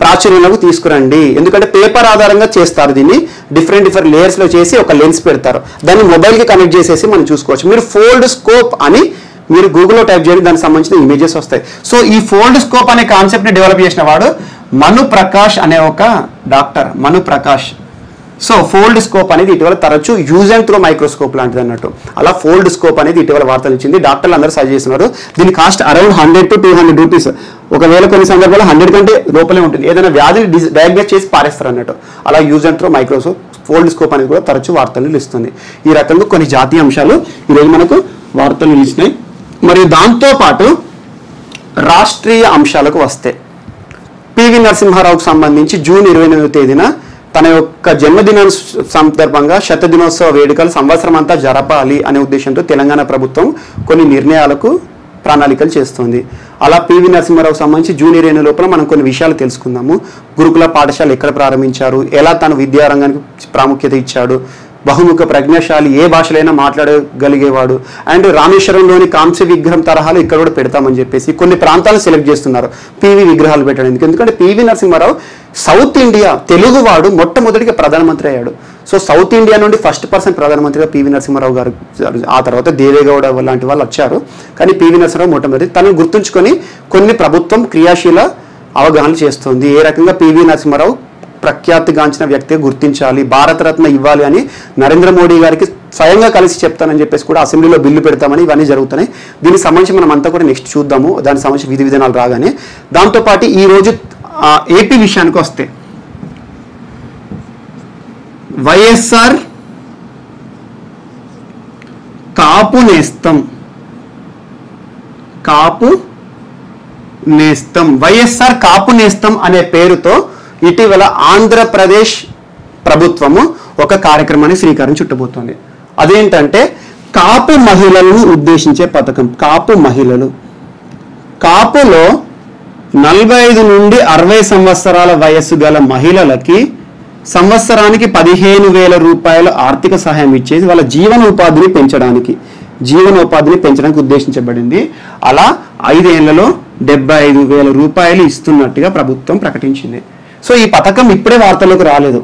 ప్రాచుర్యంలోకి తీసుకురండి. ఎందుకంటే పేపర్ ఆధారంగా చేస్తారు దీన్ని, డిఫరెంట్ లేయర్స్లో చేసి ఒక లెన్స్ పెడతారు, దాన్ని మొబైల్కి కనెక్ట్ చేసేసి మనం చూసుకోవచ్చు. మీరు ఫోల్డ్ స్కోప్ అని మీరు గూగుల్లో టైప్ చేయండి, దానికి సంబంధించిన ఇమేజెస్ వస్తాయి. సో ఈ ఫోల్డ్ స్కోప్ అనే కాన్సెప్ట్ని డెవలప్ చేసిన వాడు మను ప్రకాష్ అనే ఒక డాక్టర్, మను ప్రకాష్. సో ఫోల్డ్ స్కోప్ అనేది ఇటీవల తరచూ యూజ్ అండ్ త్రో మైక్రోస్కోప్ లాంటిది అన్నట్టు. అలా ఫోల్డ్ స్కోప్ అనేది ఇటీవల వార్తలు ఇచ్చింది. డాక్టర్లు అందరూ సజెస్ట్ చేస్తున్నారు. దీని కాస్ట్ అరౌండ్ 100 to 200 రూపీస్. ఒకవేళ కొన్ని సందర్భాల్లో 100 కంటే లోపలే ఉంటుంది. ఏదైనా వ్యాధిని డయాగ్నోస్ చేసి పారేస్తారు అన్నట్టు. అలా use and throw microscope fold scope అనేది కూడా తరచూ వార్తలు ఇస్తుంది. ఈ రకంగా కొన్ని జాతీయ అంశాలు ఈరోజు మనకు వార్తలు నిలిచినాయి. మరియు దాంతోపాటు రాష్ట్రీయ అంశాలకు వస్తే పివి నరసింహారావుకు సంబంధించి జూన్ 28వ తేదీన తన యొక్క జన్మదిన సందర్భంగా శతదినోత్సవ వేడుకలు సంవత్సరం అంతా జరపాలి అనే ఉద్దేశంతో తెలంగాణ ప్రభుత్వం కొన్ని నిర్ణయాలకు ప్రణాళికలు చేస్తుంది. అలా పివి నరసింహారావుకు సంబంధించి జూన్ 20 లోపల మనం కొన్ని విషయాలు తెలుసుకుందాము. గురుకుల పాఠశాల ఎక్కడ ప్రారంభించారు, ఎలా తన విద్యారంగానికి ప్రాముఖ్యత ఇచ్చాడు, బహుముఖ ప్రజ్ఞాశాలి, ఏ భాషలైనా మాట్లాడగలిగేవాడు, అండ్ రామేశ్వరంలోని కాంస్య విగ్రహం తరహాలు ఇక్కడ కూడా పెడతామని చెప్పేసి కొన్ని ప్రాంతాలను సెలెక్ట్ చేస్తున్నారు పివి విగ్రహాలు పెట్టడానికి. ఎందుకంటే పివి నరసింహారావు సౌత్ ఇండియా తెలుగువాడు మొట్టమొదటిగా ప్రధానమంత్రి అయ్యాడు. సో సౌత్ ఇండియా నుండి ఫస్ట్ పర్సన్ ప్రధానమంత్రిగా పివి నరసింహారావు గారు, ఆ తర్వాత దేవేగౌడ లాంటి వాళ్ళు వచ్చారు. కానీ పివి నరసింహారావు మొట్టమొదటి. తనను గుర్తుంచుకొని కొన్ని ప్రభుత్వం క్రియాశీల అవగాహన చేస్తుంది. ఏ రకంగా పివి నరసింహారావు ప్రఖ్యాతిగాంచిన వ్యక్తిగా గుర్తించాలి, భారతరత్న ఇవ్వాలి అని నరేంద్ర మోడీ గారికి స్వయంగా కలిసి చెప్తానని చెప్పేసి కూడా అసెంబ్లీలో బిల్లు పెడతామని ఇవన్నీ జరుగుతున్నాయి. దీనికి సంబంధించి మనం అంతా కూడా నెక్స్ట్ చూద్దాము, దానికి సంబంధించి విధి విధానాలు రాగానే. దాంతోపాటు ఈరోజు ఏపీ విషయానికి వస్తే వైఎస్ఆర్ కాపు నేస్తం వైఎస్ఆర్ కాపు నేస్తం అనే పేరుతో ఇటీవల ఆంధ్రప్రదేశ్ ప్రభుత్వము ఒక కార్యక్రమాన్ని శ్రీకారం చుట్టబోతోంది. అదేంటంటే కాపు మహిళలను ఉద్దేశించే పథకం. కాపు మహిళలు, కాపులో 45 నుండి 60 సంవత్సరాల వయస్సు గల మహిళలకి సంవత్సరానికి 15,000 రూపాయల ఆర్థిక సహాయం ఇచ్చేసి వాళ్ళ జీవనోపాధిని పెంచడానికి ఉద్దేశించబడింది. అలా 5 ఏళ్లలో 75,000 రూపాయలు ఇస్తున్నట్టుగా ప్రభుత్వం ప్రకటించింది. సో ఈ పథకం ఇప్పుడే వార్తల్లోకి రాలేదు.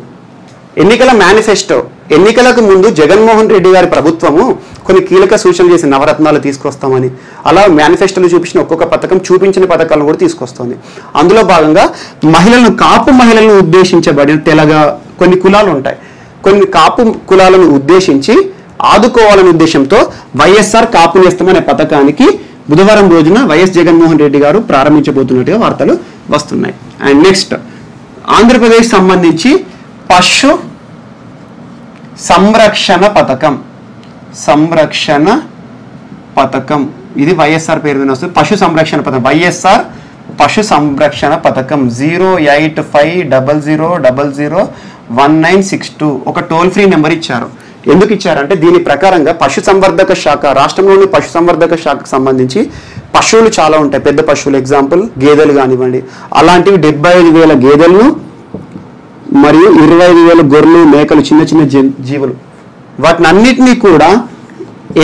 ఎన్నికల మేనిఫెస్టో, ఎన్నికలకు ముందు జగన్మోహన్ రెడ్డి గారి ప్రభుత్వము కొన్ని కీలక సూచనలు చేసి నవరత్నాలు తీసుకొస్తామని, అలా మేనిఫెస్టోలో చూపించిన ఒక్కొక్క పథకం చూపించిన పథకాలను కూడా తీసుకొస్తుంది. అందులో భాగంగా కాపు మహిళలను ఉద్దేశించబడిన కొన్ని కులాలు ఉంటాయి. కొన్ని కాపు కులాలను ఉద్దేశించి ఆదుకోవాలనే ఉద్దేశంతో వైఎస్ఆర్ కాపు నేస్తం అనే పథకానికి బుధవారం రోజున వైఎస్ జగన్మోహన్ రెడ్డి గారు ప్రారంభించబోతున్నట్టుగా వార్తలు వస్తున్నాయి. అండ్ నెక్స్ట్, ఆంధ్రప్రదేశ్ సంబంధించి పశు సంరక్షణ పథకం ఇది వైఎస్ఆర్ పేరు మీద వస్తుంది. పశు సంరక్షణ పథకం, వైఎస్ఆర్ పశు సంరక్షణ పథకం 08500001962 ఒక టోల్ ఫ్రీ నెంబర్ ఇచ్చారు. ఎందుకు ఇచ్చారంటే దీని ప్రకారంగా పశు సంవర్ధక శాఖ, రాష్ట్రంలోని పశు సంవర్ధక శాఖకు సంబంధించి పశువులు చాలా ఉంటాయి. పెద్ద పశువులు, ఎగ్జాంపుల్ గేదెలు కానివ్వండి, అలాంటివి 75,000 గేదెలను మరియు 25,000 గొర్రెలు, మేకలు, చిన్న చిన్న జీవులు, వాటిని అన్నిటినీ కూడా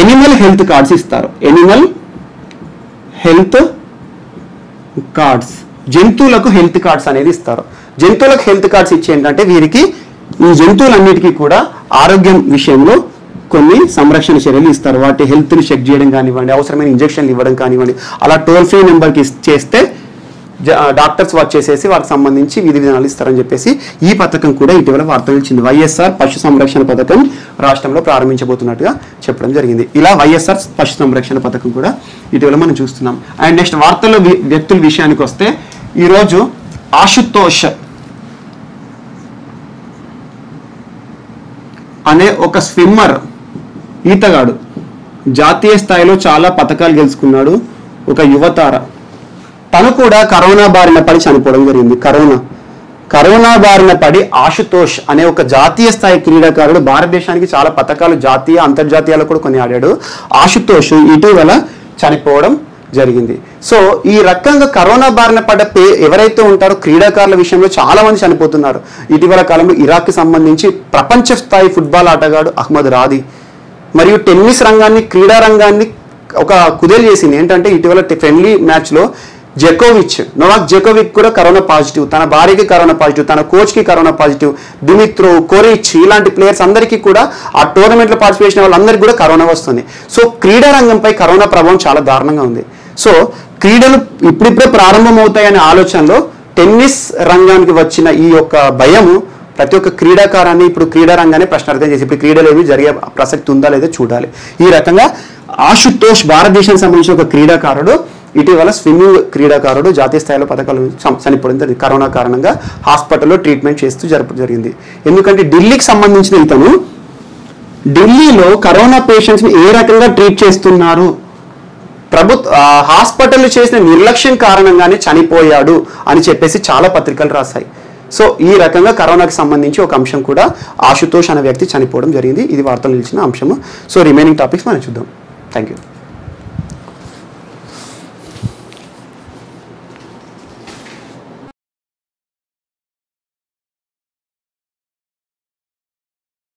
ఎనిమల్ హెల్త్ కార్డ్స్ ఇస్తారు. ఎనిమల్ హెల్త్ కార్డ్స్, జంతువులకు హెల్త్ కార్డ్స్ అనేది ఇస్తారు. జంతువులకు హెల్త్ కార్డ్స్ ఇచ్చి ఏంటంటే వీరికి ఈ జంతువులన్నిటికీ కూడా ఆరోగ్యం విషయంలో కొన్ని సంరక్షణ చర్యలు ఇస్తారు. వాటి హెల్త్ని చెక్ చేయడం కానివ్వండి, అవసరమైన ఇంజక్షన్లు ఇవ్వడం కానివ్వండి, అలా టోల్ ఫ్రీ నెంబర్కి చేస్తే డాక్టర్స్ వర్క్ చేసేసి వాటికి సంబంధించి విధి విధానాలు ఇస్తారని చెప్పేసి ఈ పథకం కూడా ఇటీవల వార్తలు ఇచ్చింది. వైఎస్ఆర్ పశు సంరక్షణ పథకం రాష్ట్రంలో ప్రారంభించబోతున్నట్టుగా చెప్పడం జరిగింది. ఇలా వైఎస్ఆర్ పశు సంరక్షణ పథకం కూడా ఇటీవల మనం చూస్తున్నాం. అండ్ నెక్స్ట్ వార్తల్లో వ్యక్తుల విషయానికి వస్తే ఈరోజు ఆశుతోష్ అనే ఒక స్విమ్మర్, ఈతగాడు, జాతీయ స్థాయిలో చాలా పథకాలు గెలుచుకున్నాడు. ఒక యువతార, తను కూడా కరోనా బారిన పడి చనిపోవడం జరిగింది. కరోనా బారిన పడి ఆశుతోష్ అనే ఒక జాతీయ స్థాయి క్రీడాకారుడు, భారతదేశానికి చాలా పథకాలు జాతీయ అంతర్జాతీయాలు కూడా కొన్ని ఆడాడు. ఆశుతోష్ ఇటీవల చనిపోవడం జరిగింది. సో ఈ రకంగా కరోనా బారిన పడ్డ ఎవరైతే ఉంటారో క్రీడాకారుల విషయంలో చాలా మంది చనిపోతున్నారు. ఇటీవల కాలంలో ఇరాక్కి సంబంధించి ప్రపంచ స్థాయి ఫుట్బాల్ ఆటగాడు అహ్మద్ రాది మరియు టెన్నిస్ రంగాన్ని, క్రీడా రంగాన్ని ఒక కుదేలు చేసింది. ఏంటంటే ఇటీవల ఫ్రెండ్లీ మ్యాచ్లో నోవాక్ జోకోవిక్ కూడా కరోనా పాజిటివ్, తన భార్యకి కరోనా పాజిటివ్, తన కోచ్కి కరోనా పాజిటివ్, దిమిత్రో, కొరిచ్ ఇలాంటి ప్లేయర్స్ అందరికీ కూడా ఆ టోర్నమెంట్లో పార్టిసిపేషన్ వాళ్ళందరికీ కూడా కరోనా వస్తుంది. సో క్రీడా రంగంపై కరోనా ప్రభావం చాలా దారుణంగా ఉంది. సో క్రీడలు ఇప్పుడిప్పుడే ప్రారంభమవుతాయనే ఆలోచనలో టెన్నిస్ రంగానికి వచ్చిన ఈ యొక్క భయము ప్రతి ఒక్క క్రీడాకారాన్ని ఇప్పుడు క్రీడా రంగాన్ని ప్రశ్నార్థం చేసి ఇప్పుడు క్రీడలు ఏమి జరిగే ప్రసక్తి ఉందా లేదో చూడాలి. ఈ రకంగా ఆశుతోష్ భారతదేశానికి సంబంధించిన ఒక క్రీడాకారుడు, ఇటీవల స్విమ్మింగ్ క్రీడాకారుడు జాతీయ స్థాయిలో పథకాలు చనిపోవడం జరిగింది. కరోనా కారణంగా హాస్పిటల్లో ట్రీట్మెంట్ చేస్తూ జరిగింది. ఎందుకంటే ఢిల్లీకి సంబంధించిన ఇతను ఢిల్లీలో కరోనా పేషెంట్స్ని ఏ రకంగా ట్రీట్ చేస్తున్నారు, హాస్పిటల్ చేసిన నిర్లక్ష్యం కారణంగానే చనిపోయాడు అని చెప్పేసి చాలా పత్రికలు రాశాయి. సో ఈ రకంగా కరోనాకి సంబంధించి ఒక అంశం కూడా ఆశుతోష్ అనే వ్యక్తి చనిపోవడం జరిగింది. ఇది వార్తలు నిలిచిన అంశము. సో రిమైనింగ్ టాపిక్స్ మనం చూద్దాం. Thank you.